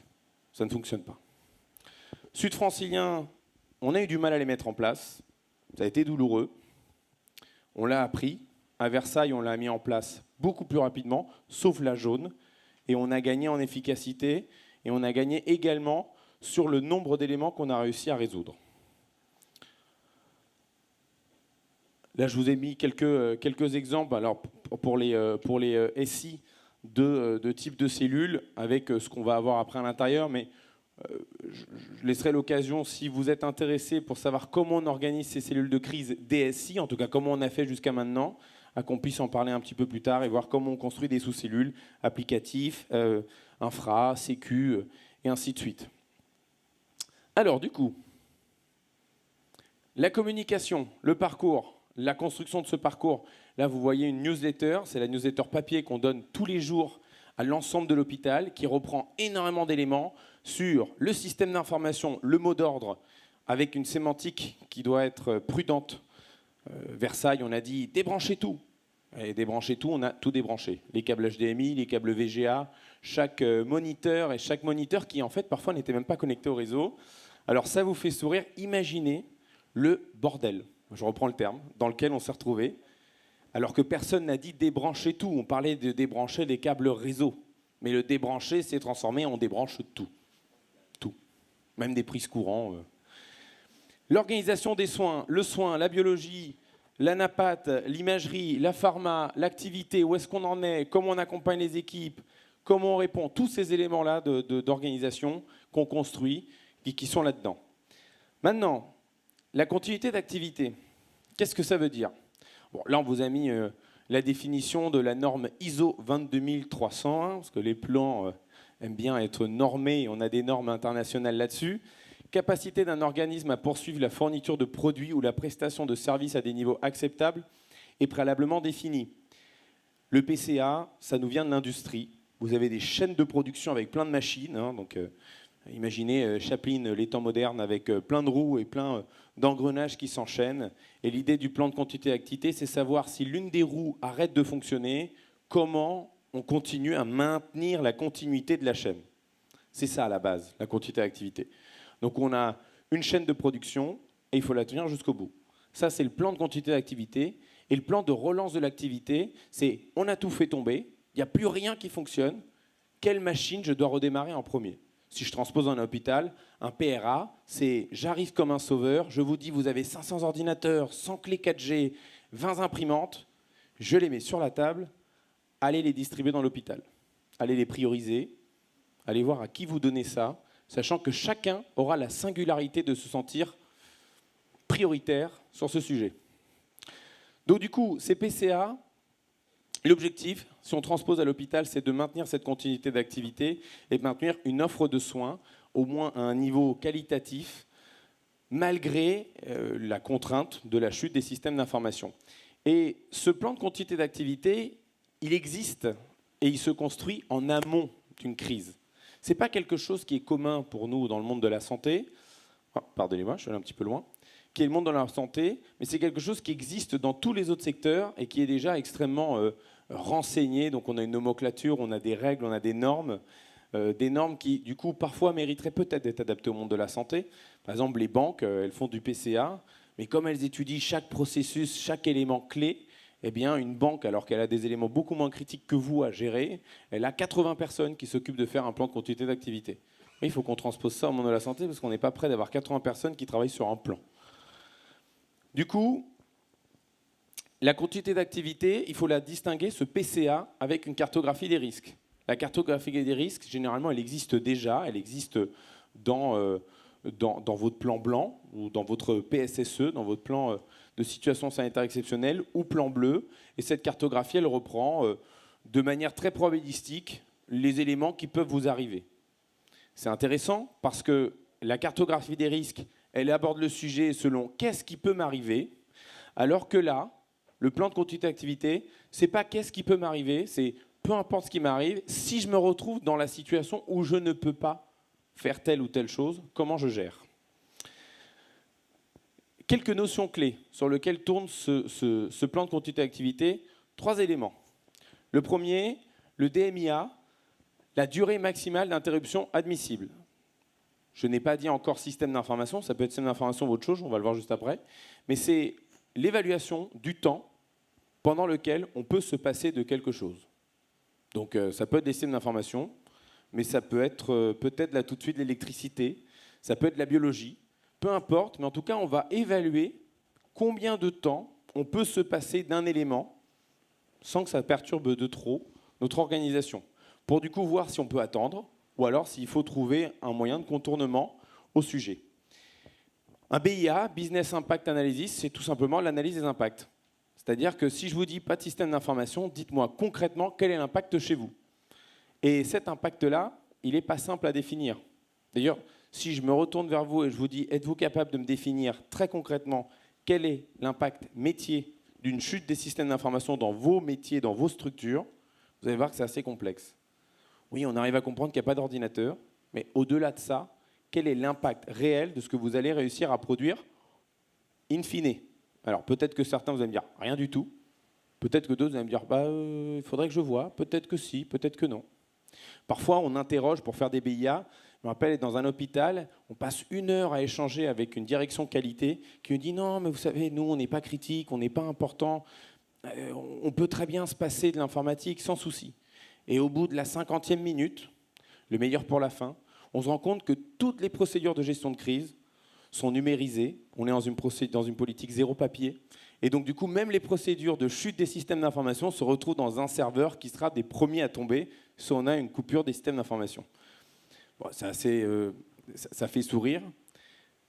Ça ne fonctionne pas. Sud-Francilien, on a eu du mal à les mettre en place. Ça a été douloureux. On l'a appris. À Versailles, on l'a mis en place beaucoup plus rapidement, sauf la jaune. Et on a gagné en efficacité. Et on a gagné également sur le nombre d'éléments qu'on a réussi à résoudre. Là, je vous ai mis quelques exemples. Alors, pour les SI de type de cellules, avec ce qu'on va avoir après à l'intérieur, mais je laisserai l'occasion, si vous êtes intéressé pour savoir comment on organise ces cellules de crise DSI, en tout cas comment on a fait jusqu'à maintenant, à qu'on puisse en parler un petit peu plus tard et voir comment on construit des sous-cellules, applicatifs, infra, sécu, et ainsi de suite. Alors, du coup, la communication, le parcours, la construction de ce parcours. Là, vous voyez une newsletter, c'est la newsletter papier qu'on donne tous les jours à l'ensemble de l'hôpital, qui reprend énormément d'éléments sur le système d'information, le mot d'ordre, avec une sémantique qui doit être prudente. Versailles, on a dit débranchez tout. Et débranchez tout, on a tout débranché. Les câbles HDMI, les câbles VGA, chaque moniteur et chaque moniteur qui, en fait, parfois n'était même pas connecté au réseau. Alors ça vous fait sourire, imaginez le bordel, je reprends le terme, dans lequel on s'est retrouvé, alors que personne n'a dit débrancher tout. On parlait de débrancher des câbles réseau. Mais le débrancher, c'est transformé en débranche tout. Tout. Même des prises courant. L'organisation des soins, le soin, la biologie, la napath, l'imagerie, la pharma, l'activité, où est-ce qu'on en est, comment on accompagne les équipes, comment on répond, tous ces éléments-là d'organisation qu'on construit et qui sont là-dedans. Maintenant, la continuité d'activité, qu'est-ce que ça veut dire? Bon, là, on vous a mis la définition de la norme ISO 22301, parce que les plans aiment bien être normés, et on a des normes internationales là-dessus. Capacité d'un organisme à poursuivre la fourniture de produits ou la prestation de services à des niveaux acceptables est préalablement définie. Le PCA, ça nous vient de l'industrie. Vous avez des chaînes de production avec plein de machines, hein, donc imaginez Chaplin, les temps modernes, avec plein de roues et plein d'engrenages qui s'enchaînent. Et l'idée du plan de continuité d'activité, c'est savoir si l'une des roues arrête de fonctionner, comment on continue à maintenir la continuité de la chaîne. C'est ça à la base, la continuité d'activité. Donc on a une chaîne de production et il faut la tenir jusqu'au bout. Ça, c'est le plan de continuité d'activité. Et le plan de relance de l'activité, c'est on a tout fait tomber, il n'y a plus rien qui fonctionne, quelle machine je dois redémarrer en premier? Si je transpose un hôpital, un PRA, c'est j'arrive comme un sauveur, je vous dis vous avez 500 ordinateurs, 100 clés 4G, 20 imprimantes, je les mets sur la table, allez les distribuer dans l'hôpital. Allez les prioriser, allez voir à qui vous donnez ça, sachant que chacun aura la singularité de se sentir prioritaire sur ce sujet. Donc du coup, ces PCA, l'objectif, si on transpose à l'hôpital, c'est de maintenir cette continuité d'activité et de maintenir une offre de soins, au moins à un niveau qualitatif, malgré la contrainte de la chute des systèmes d'information. Et ce plan de continuité d'activité, il existe et il se construit en amont d'une crise. Ce n'est pas quelque chose qui est commun pour nous dans le monde de la santé. Oh, pardonnez-moi, je suis allé un petit peu loin. Qui est le monde de la santé, mais c'est quelque chose qui existe dans tous les autres secteurs et qui est déjà extrêmement renseigné. Donc on a une nomenclature, on a des règles, on a des normes qui, du coup, parfois mériteraient peut-être d'être adaptées au monde de la santé. Par exemple, les banques, elles font du PCA, mais comme elles étudient chaque processus, chaque élément clé, eh bien, une banque, alors qu'elle a des éléments beaucoup moins critiques que vous à gérer, elle a 80 personnes qui s'occupent de faire un plan de continuité d'activité. Mais il faut qu'on transpose ça au monde de la santé parce qu'on n'est pas prêt d'avoir 80 personnes qui travaillent sur un plan. Du coup, la continuité d'activité, il faut la distinguer, ce PCA, avec une cartographie des risques. La cartographie des risques, généralement, elle existe déjà, elle existe dans votre plan blanc ou dans votre PSSE, dans votre plan de situation sanitaire exceptionnelle ou plan bleu. Et cette cartographie, elle reprend de manière très probabilistique les éléments qui peuvent vous arriver. C'est intéressant parce que la cartographie des risques, elle aborde le sujet selon qu'est-ce qui peut m'arriver, alors que là, le plan de continuité d'activité, c'est pas qu'est-ce qui peut m'arriver, c'est peu importe ce qui m'arrive, si je me retrouve dans la situation où je ne peux pas faire telle ou telle chose, comment je gère ? Quelques notions clés sur lesquelles tourne ce plan de continuité d'activité, 3 éléments. Le premier, le DMIA, la durée maximale d'interruption admissible. Je n'ai pas dit encore système d'information, ça peut être système d'information ou autre chose, on va le voir juste après, mais c'est l'évaluation du temps pendant lequel on peut se passer de quelque chose. Donc ça peut être des systèmes d'information, mais ça peut être peut-être là tout de suite l'électricité, ça peut être la biologie, peu importe, mais en tout cas on va évaluer combien de temps on peut se passer d'un élément sans que ça perturbe de trop notre organisation, pour du coup voir si on peut attendre, ou alors s'il faut trouver un moyen de contournement au sujet. Un BIA, Business Impact Analysis, c'est tout simplement l'analyse des impacts. C'est-à-dire que si je vous dis pas de système d'information, dites-moi concrètement quel est l'impact chez vous. Et cet impact-là, il n'est pas simple à définir. D'ailleurs, si je me retourne vers vous et je vous dis, êtes-vous capable de me définir très concrètement quel est l'impact métier d'une chute des systèmes d'information dans vos métiers, dans vos structures, vous allez voir que c'est assez complexe. Oui, on arrive à comprendre qu'il n'y a pas d'ordinateur, mais au-delà de ça, quel est l'impact réel de ce que vous allez réussir à produire in fine? Alors peut-être que certains vous allez me dire rien du tout, peut-être que d'autres vous allez me dire il faudrait que je vois, peut-être que si, peut-être que non. Parfois on interroge pour faire des BIA, je me rappelle être dans un hôpital, on passe 1 heure à échanger avec une direction qualité qui me dit non mais vous savez, nous on n'est pas critique, on n'est pas important, on peut très bien se passer de l'informatique sans souci. Et au bout de la 50e minute, le meilleur pour la fin, on se rend compte que toutes les procédures de gestion de crise sont numérisées. On est dans une politique zéro papier. Et donc, du coup, même les procédures de chute des systèmes d'information se retrouvent dans un serveur qui sera des premiers à tomber si on a une coupure des systèmes d'information. Bon, c'est assez, ça fait sourire,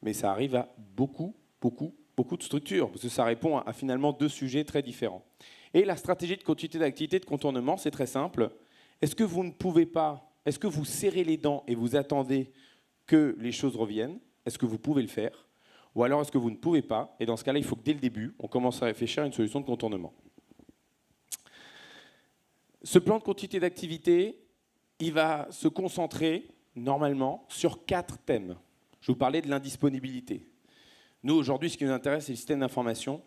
mais ça arrive à beaucoup de structures, parce que ça répond à finalement 2 sujets très différents. Et la stratégie de continuité d'activité de contournement, c'est très simple. Est-ce que vous ne pouvez pas, est-ce que vous serrez les dents et vous attendez que les choses reviennent? Est-ce que vous pouvez le faire? Ou alors est-ce que vous ne pouvez pas? Et dans ce cas-là, il faut que dès le début, on commence à réfléchir à une solution de contournement. Ce plan de continuité d'activité, il va se concentrer normalement sur 4 thèmes. Je vous parlais de l'indisponibilité. Nous, aujourd'hui, ce qui nous intéresse, c'est le système d'information.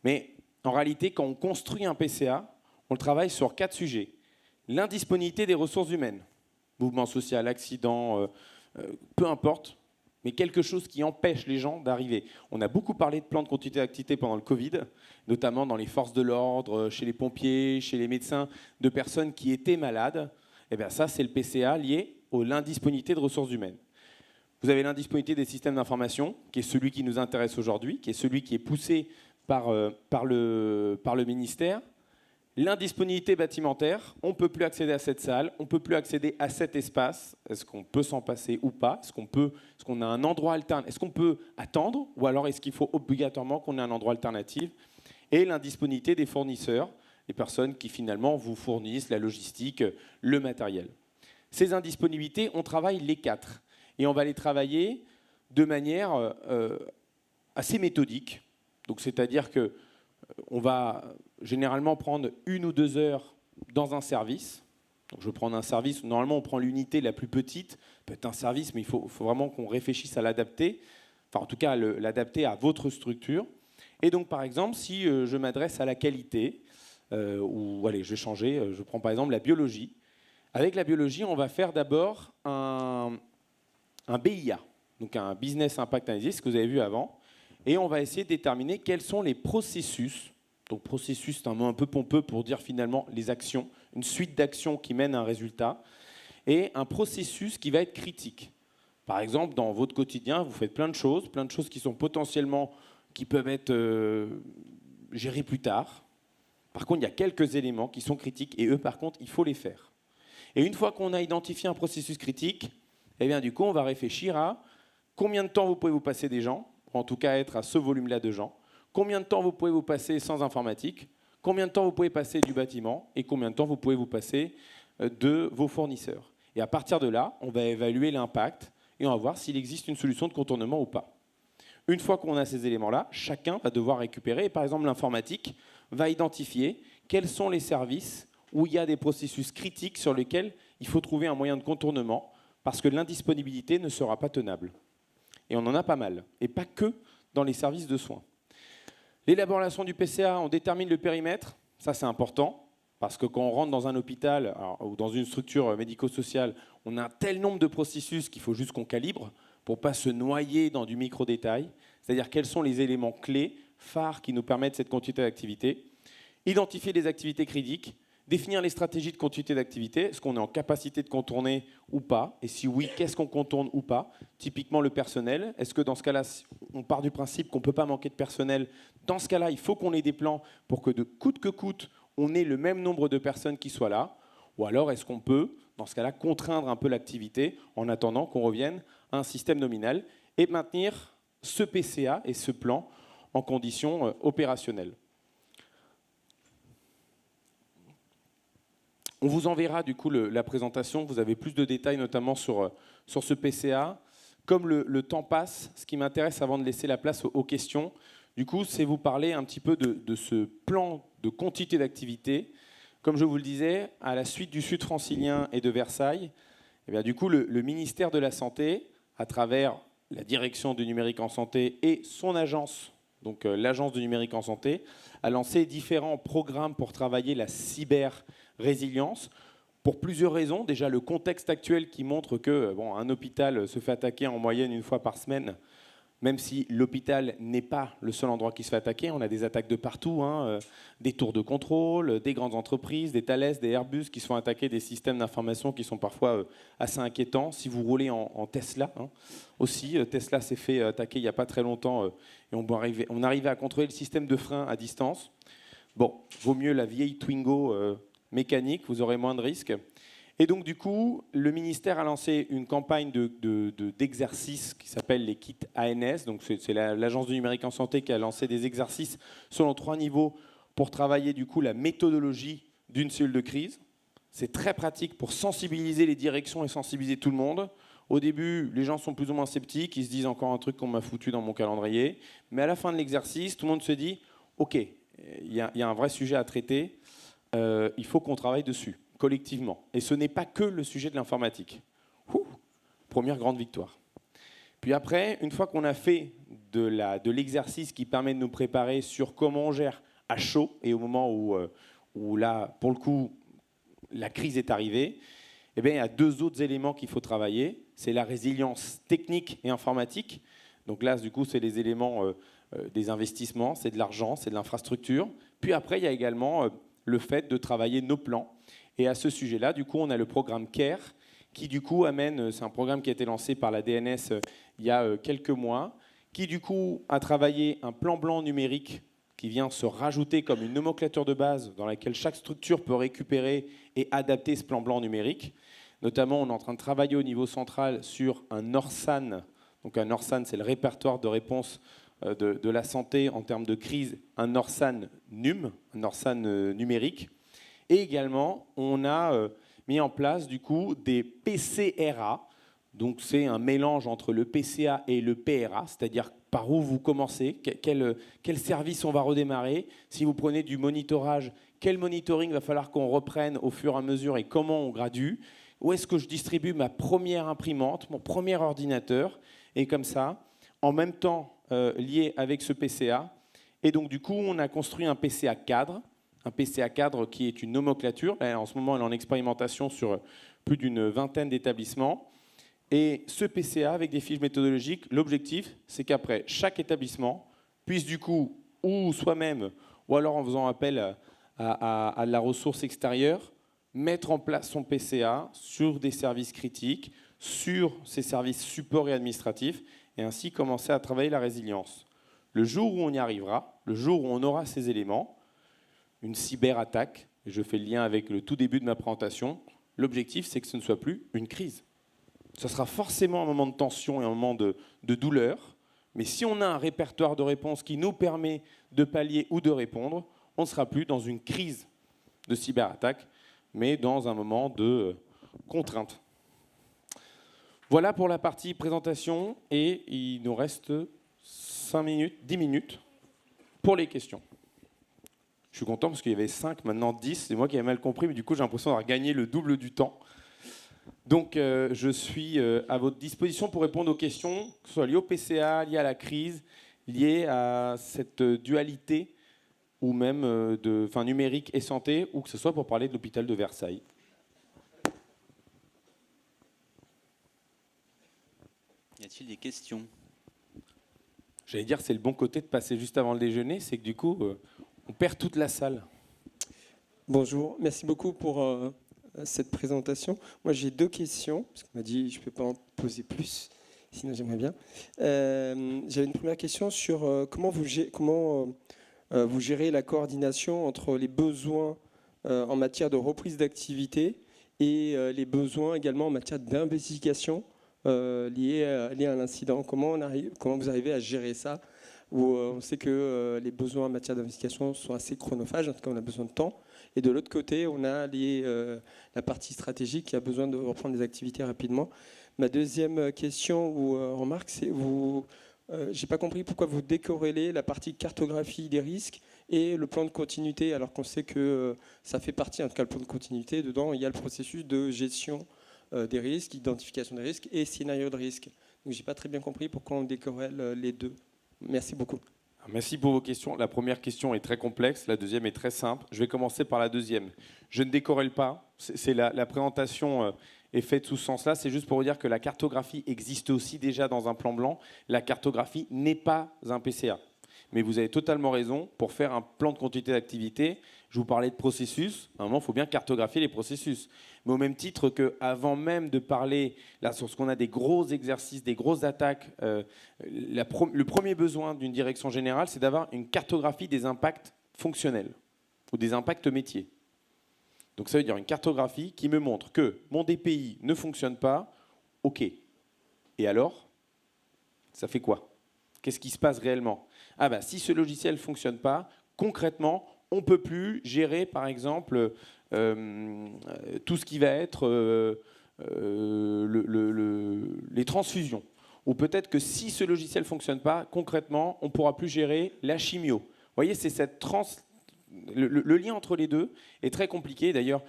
Mais en réalité, quand on construit un PCA, on le travaille sur 4 sujets. L'indisponibilité des ressources humaines, mouvement social, accident, peu importe, mais quelque chose qui empêche les gens d'arriver. On a beaucoup parlé de plans de continuité d'activité pendant le Covid, notamment dans les forces de l'ordre, chez les pompiers, chez les médecins, de personnes qui étaient malades. Et bien ça, c'est le PCA lié à l'indisponibilité de ressources humaines. Vous avez l'indisponibilité des systèmes d'information, qui est celui qui nous intéresse aujourd'hui, qui est celui qui est poussé par le ministère. L'indisponibilité bâtimentaire, on ne peut plus accéder à cette salle, on ne peut plus accéder à cet espace. Est-ce qu'on peut s'en passer ou pas? Est-ce qu'on a un endroit alternatif? Est-ce qu'on peut attendre? Ou alors est-ce qu'il faut obligatoirement qu'on ait un endroit alternatif? Et l'indisponibilité des fournisseurs, les personnes qui finalement vous fournissent la logistique, le matériel. Ces indisponibilités, on travaille les 4. Et on va les travailler de manière assez méthodique. Donc c'est-à-dire que on va généralement prendre 1 ou 2 heures dans un service. Donc je vais prendre un service, normalement on prend l'unité la plus petite, peut-être un service, mais il faut vraiment qu'on réfléchisse à l'adapter, enfin en tout cas l'adapter à votre structure. Et donc par exemple, si je m'adresse à la qualité, ou allez, je vais changer, je prends par exemple la biologie. Avec la biologie, on va faire d'abord un BIA, donc un Business Impact Analysis, que vous avez vu avant, et on va essayer de déterminer quels sont les processus. Donc processus, c'est un mot un peu pompeux pour dire finalement les actions, une suite d'actions qui mènent à un résultat, et un processus qui va être critique. Par exemple, dans votre quotidien, vous faites plein de choses qui sont potentiellement, qui peuvent être gérées plus tard. Par contre, il y a quelques éléments qui sont critiques, et eux, par contre, il faut les faire. Et une fois qu'on a identifié un processus critique, eh bien, du coup, on va réfléchir à combien de temps vous pouvez vous passer des gens, ou en tout cas être à ce volume-là de gens, combien de temps vous pouvez vous passer sans informatique, combien de temps vous pouvez passer du bâtiment et combien de temps vous pouvez vous passer de vos fournisseurs. Et à partir de là, on va évaluer l'impact et on va voir s'il existe une solution de contournement ou pas. Une fois qu'on a ces éléments-là, chacun va devoir récupérer. Et par exemple, l'informatique va identifier quels sont les services où il y a des processus critiques sur lesquels il faut trouver un moyen de contournement parce que l'indisponibilité ne sera pas tenable. Et on en a pas mal, et pas que dans les services de soins. L'élaboration du PCA, on détermine le périmètre, ça c'est important, parce que quand on rentre dans un hôpital ou dans une structure médico-sociale, on a un tel nombre de processus qu'il faut juste qu'on calibre pour ne pas se noyer dans du micro-détail, c'est-à-dire quels sont les éléments clés, phares qui nous permettent cette continuité d'activité, identifier les activités critiques, définir les stratégies de continuité d'activité, est-ce qu'on est en capacité de contourner ou pas, et si oui, qu'est-ce qu'on contourne ou pas. Typiquement le personnel, est-ce que dans ce cas-là, on part du principe qu'on ne peut pas manquer de personnel, dans ce cas-là, il faut qu'on ait des plans pour que de coûte que coûte, on ait le même nombre de personnes qui soient là, ou alors est-ce qu'on peut, dans ce cas-là, contraindre un peu l'activité en attendant qu'on revienne à un système nominal et maintenir ce PCA et ce plan en conditions opérationnelles. On vous enverra du coup la présentation, vous avez plus de détails notamment sur ce PCA. Comme le temps passe, ce qui m'intéresse avant de laisser la place aux questions, du coup, c'est vous parler un petit peu de ce plan de continuité d'activité. Comme je vous le disais, à la suite du Sud francilien et de Versailles, eh bien, du coup, le ministère de la Santé, à travers la direction du numérique en santé et son agence, donc l'agence du numérique en santé, a lancé différents programmes pour travailler la cyber-résilience pour plusieurs raisons. Déjà, le contexte actuel qui montre que un hôpital se fait attaquer en moyenne une fois par semaine, même si l'hôpital n'est pas le seul endroit qui se fait attaquer. On a des attaques de partout, des tours de contrôle, des grandes entreprises, des Thales, des Airbus qui se font attaquer, des systèmes d'information qui sont parfois assez inquiétants. Si vous roulez en Tesla, aussi, Tesla s'est fait attaquer il n'y a pas très longtemps et on arrivait à contrôler le système de frein à distance. Bon, vaut mieux la vieille Twingo mécanique, vous aurez moins de risques. Et donc, du coup, le ministère a lancé une campagne d'exercices qui s'appelle les kits ANS. Donc, c'est l'Agence du numérique en santé qui a lancé des exercices selon 3 niveaux pour travailler, du coup, la méthodologie d'une cellule de crise. C'est très pratique pour sensibiliser les directions et sensibiliser tout le monde. Au début, les gens sont plus ou moins sceptiques. Ils se disent encore un truc qu'on m'a foutu dans mon calendrier. Mais à la fin de l'exercice, tout le monde se dit « Ok, il y a un vrai sujet à traiter. Il faut qu'on travaille dessus. » Collectivement. Et ce n'est pas que le sujet de l'informatique. Première grande victoire. Puis après, une fois qu'on a fait de l'exercice qui permet de nous préparer sur comment on gère à chaud, et au moment où là, pour le coup, la crise est arrivée, eh bien, il y a 2 autres éléments qu'il faut travailler. C'est la résilience technique et informatique. Donc là, du coup, c'est les éléments des investissements, c'est de l'argent, c'est de l'infrastructure. Puis après, il y a également le fait de travailler nos plans. Et à ce sujet-là, du coup, on a le programme CARE qui, du coup, amène, c'est un programme qui a été lancé par la DNS il y a quelques mois, qui, du coup, a travaillé un plan blanc numérique qui vient se rajouter comme une nomenclature de base dans laquelle chaque structure peut récupérer et adapter ce plan blanc numérique. Notamment, on est en train de travailler au niveau central sur un ORSAN. Donc un ORSAN, c'est le répertoire de réponse de la santé en termes de crise, un ORSAN NUM, un ORSAN numérique. Et également, on a mis en place du coup des PCRA. Donc c'est un mélange entre le PCA et le PRA, c'est-à-dire par où vous commencez, quel service on va redémarrer. Si vous prenez du monitorage, quel monitoring va falloir qu'on reprenne au fur et à mesure et comment on gradue, où est-ce que je distribue ma première imprimante, mon premier ordinateur, et comme ça, en même temps lié avec ce PCA. Et donc du coup, on a construit un PCA cadre qui est une nomenclature. En ce moment, elle est en expérimentation sur plus d'une vingtaine d'établissements. Et ce PCA, avec des fiches méthodologiques, l'objectif, c'est qu'après, chaque établissement puisse du coup, ou soi-même, ou alors en faisant appel à la ressource extérieure, mettre en place son PCA sur des services critiques, sur ses services support et administratifs, et ainsi commencer à travailler la résilience. Le jour où on y arrivera, le jour où on aura ces éléments, une cyberattaque, et je fais le lien avec le tout début de ma présentation, l'objectif, c'est que ce ne soit plus une crise. Ce sera forcément un moment de tension et un moment de douleur, mais si on a un répertoire de réponses qui nous permet de pallier ou de répondre, on ne sera plus dans une crise de cyberattaque, mais dans un moment de contrainte. Voilà pour la partie présentation, et il nous reste 5 minutes, 10 minutes pour les questions. Je suis content parce qu'il y avait 5, maintenant 10. C'est moi qui avais mal compris, mais du coup, j'ai l'impression d'avoir gagné le double du temps. Donc, je suis à votre disposition pour répondre aux questions, que ce soit liées au PCA, liées à la crise, liées à cette dualité, ou même numérique et santé, ou que ce soit pour parler de l'hôpital de Versailles. Y a-t-il des questions ? J'allais dire, c'est le bon côté de passer juste avant le déjeuner, c'est que du coup, on perd toute la salle. Bonjour, merci beaucoup pour cette présentation. Moi, j'ai 2 questions, parce qu'on m'a dit que je ne peux pas en poser plus, sinon j'aimerais bien. J'avais une première question sur comment vous gérez la coordination entre les besoins en matière de reprise d'activité et les besoins également en matière d'investigation liés à l'incident. Comment vous arrivez à gérer ça ? On sait que les besoins en matière d'investigation sont assez chronophages, en tout cas on a besoin de temps. Et de l'autre côté, on a la partie stratégique qui a besoin de reprendre des activités rapidement. Ma deuxième question ou remarque, c'est j'ai pas compris pourquoi vous décorrélez la partie cartographie des risques et le plan de continuité, alors qu'on sait que ça fait partie, en tout cas le plan de continuité, dedans il y a le processus de gestion des risques, identification des risques et scénario de risque. Donc j'ai pas très bien compris pourquoi on décorrèle les deux. Merci beaucoup. Merci pour vos questions. La première question est très complexe, la deuxième est très simple. Je vais commencer par la deuxième. Je ne décorrèle pas, la présentation est faite sous ce sens-là. C'est juste pour vous dire que la cartographie existe aussi déjà dans un plan blanc. La cartographie n'est pas un PCA. Mais vous avez totalement raison, pour faire un plan de continuité d'activité, je vous parlais de processus, à un moment il faut bien cartographier les processus. Mais au même titre qu'avant même de parler, là sur ce qu'on a des gros exercices, des grosses attaques, le premier besoin d'une direction générale, c'est d'avoir une cartographie des impacts fonctionnels ou des impacts métiers. Donc ça veut dire une cartographie qui me montre que mon DPI ne fonctionne pas, ok. Et alors, ça fait quoi ? Qu'est-ce qui se passe réellement ? Ah ben, si ce logiciel ne fonctionne pas, concrètement, on ne peut plus gérer, par exemple, tout ce qui va être les transfusions. Ou peut-être que si ce logiciel ne fonctionne pas, concrètement, on ne pourra plus gérer la chimio. Vous voyez, c'est le lien entre les deux est très compliqué. D'ailleurs,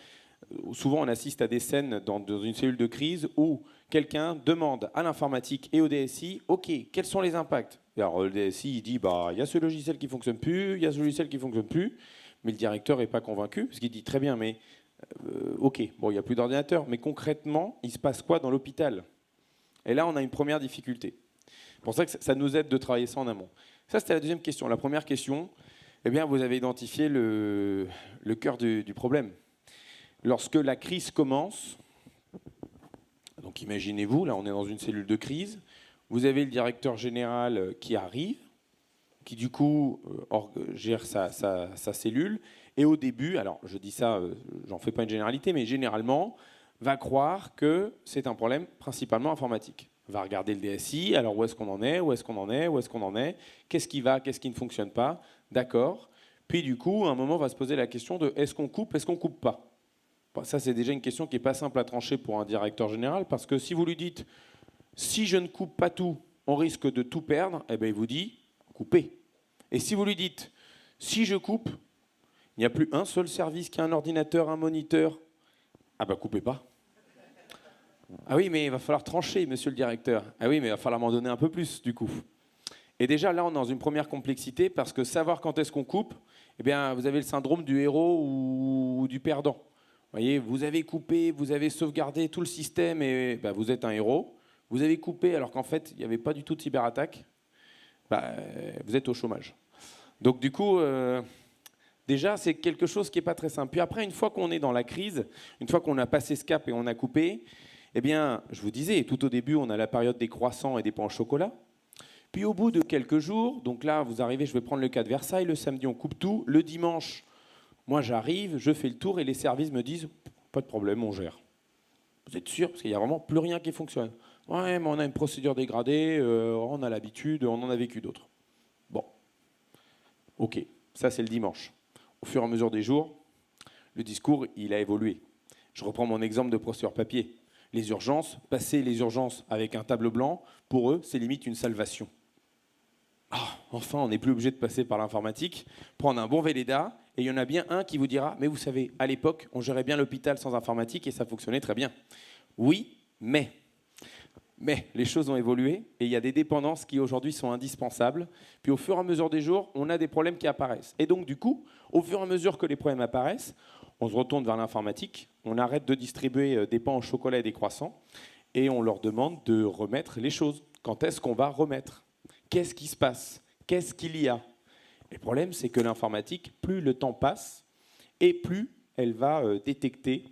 souvent on assiste à des scènes dans une cellule de crise où quelqu'un demande à l'informatique et au DSI, OK, quels sont les impacts ? Alors le DSI il dit, il y a ce logiciel qui ne fonctionne plus, il y a ce logiciel qui ne fonctionne plus, mais le directeur n'est pas convaincu, parce qu'il dit très bien, mais OK, bon, il n'y a plus d'ordinateur, mais concrètement, il se passe quoi dans l'hôpital ? Et là, on a une première difficulté. C'est pour ça que ça nous aide de travailler ça en amont. Ça, c'était la deuxième question. La première question, eh bien, vous avez identifié le cœur du problème. Lorsque la crise commence, donc imaginez-vous, là on est dans une cellule de crise, vous avez le directeur général qui arrive, qui du coup gère sa cellule, et au début, alors je dis ça, j'en fais pas une généralité, mais généralement, va croire que c'est un problème principalement informatique. Va regarder le DSI, alors où est-ce qu'on en est, où est-ce qu'on en est, où est-ce qu'on en est, qu'est-ce qui va, qu'est-ce qui ne fonctionne pas, d'accord. Puis du coup, à un moment, on va se poser la question de est-ce qu'on coupe pas ? Ça, c'est déjà une question qui n'est pas simple à trancher pour un directeur général, parce que si vous lui dites « si je ne coupe pas tout, on risque de tout perdre », eh bien, il vous dit « coupez ». Et si vous lui dites « si je coupe, Il n'y a plus un seul service qui a un ordinateur, un moniteur. Ah bah coupez pas. Ah oui, mais il va falloir trancher, monsieur le directeur. Ah oui, mais il va falloir m'en donner un peu plus, du coup. Et déjà, là, on est dans une première complexité, parce que savoir quand est-ce qu'on coupe, eh bien, vous avez le syndrome du héros ou du perdant. Vous voyez, vous avez coupé, vous avez sauvegardé tout le système, et bah, vous êtes un héros. Vous avez coupé, alors qu'en fait, il n'y avait pas du tout de cyberattaque. Bah, vous êtes au chômage. Donc, du coup... déjà, c'est quelque chose qui n'est pas très simple. Puis après, une fois qu'on est dans la crise, une fois qu'on a passé ce cap et on a coupé, eh bien, je vous disais, tout au début, on a la période des croissants et des pains au chocolat. Puis au bout de quelques jours, donc là, vous arrivez, je vais prendre le cas de Versailles, le samedi, on coupe tout. Le dimanche, moi, j'arrive, je fais le tour et les services me disent « pas de problème, on gère ». Vous êtes sûr? Parce qu'il n'y a vraiment plus rien qui fonctionne. Ouais, mais on a une procédure dégradée, on a l'habitude, on en a vécu d'autres. Bon, ok, ça c'est le dimanche. Au fur et à mesure des jours, le discours, il a évolué. Je reprends mon exemple de procédure papier. Les urgences, passer les urgences avec un tableau blanc, pour eux, c'est limite une salvation. Ah, enfin, on n'est plus obligé de passer par l'informatique, prendre un bon Velleda, et il y en a bien un qui vous dira « mais vous savez, à l'époque, on gérait bien l'hôpital sans informatique et ça fonctionnait très bien ». Oui, mais les choses ont évolué et il y a des dépendances qui aujourd'hui sont indispensables. Puis au fur et à mesure des jours, on a des problèmes qui apparaissent. Et donc du coup, au fur et à mesure que les problèmes apparaissent, on se retourne vers l'informatique, on arrête de distribuer des pains au chocolat et des croissants et on leur demande de remettre les choses. Quand est-ce qu'on va remettre? Qu'est-ce qui se passe? Qu'est-ce qu'il y a? Le problème, c'est que l'informatique, plus le temps passe et plus elle va détecter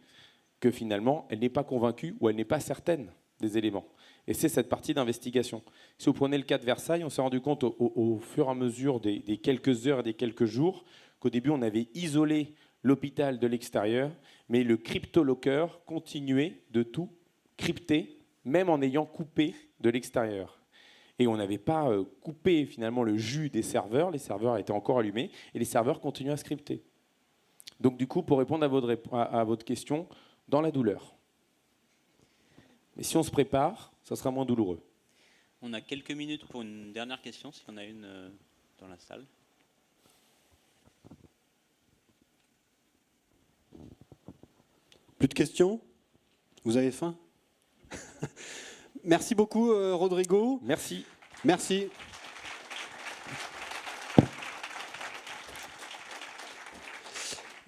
que finalement, elle n'est pas convaincue ou elle n'est pas certaine des éléments. Et c'est cette partie d'investigation. Si vous prenez le cas de Versailles, on s'est rendu compte au fur et à mesure des quelques heures et des quelques jours qu'au début, on avait isolé l'hôpital de l'extérieur, mais le cryptolocker continuait de tout crypter, même en ayant coupé de l'extérieur. Et on n'avait pas coupé finalement le jus des serveurs, les serveurs étaient encore allumés, et les serveurs continuaient à scripter. Donc du coup, pour répondre à votre question, dans la douleur. Mais si on se prépare, ça sera moins douloureux. On a quelques minutes pour une dernière question, s'il y en a une dans la salle. Plus de questions? Vous avez faim? Merci beaucoup, Rodrigo. Merci. Merci.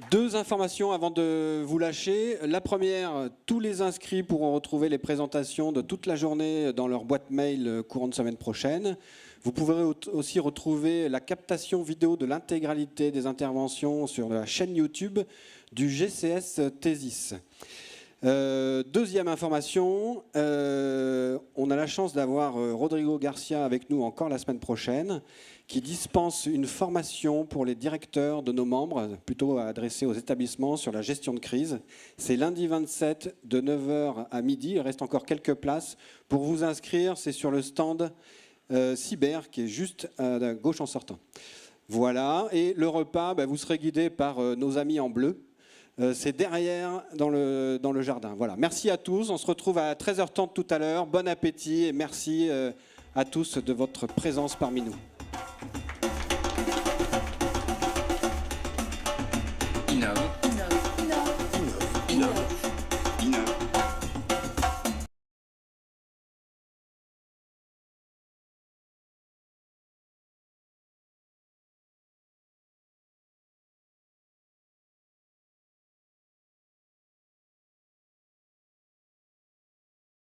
Deux informations avant de vous lâcher. La première, tous les inscrits pourront retrouver les présentations de toute la journée dans leur boîte mail courant de semaine prochaine. Vous pourrez aussi retrouver la captation vidéo de l'intégralité des interventions sur la chaîne YouTube du GCS Thesis. Deuxième information, on a la chance d'avoir Rodrigo Garcia avec nous encore la semaine prochaine, qui dispense une formation pour les directeurs de nos membres, plutôt adressée aux établissements sur la gestion de crise. C'est lundi 27 de 9h à midi, il reste encore quelques places. Pour vous inscrire, c'est sur le stand cyber qui est juste à gauche en sortant. Voilà, et le repas, vous serez guidé par nos amis en bleu. C'est derrière dans le jardin. Voilà. Merci à tous. On se retrouve à 13h30 tout à l'heure. Bon appétit et merci à tous de votre présence parmi nous.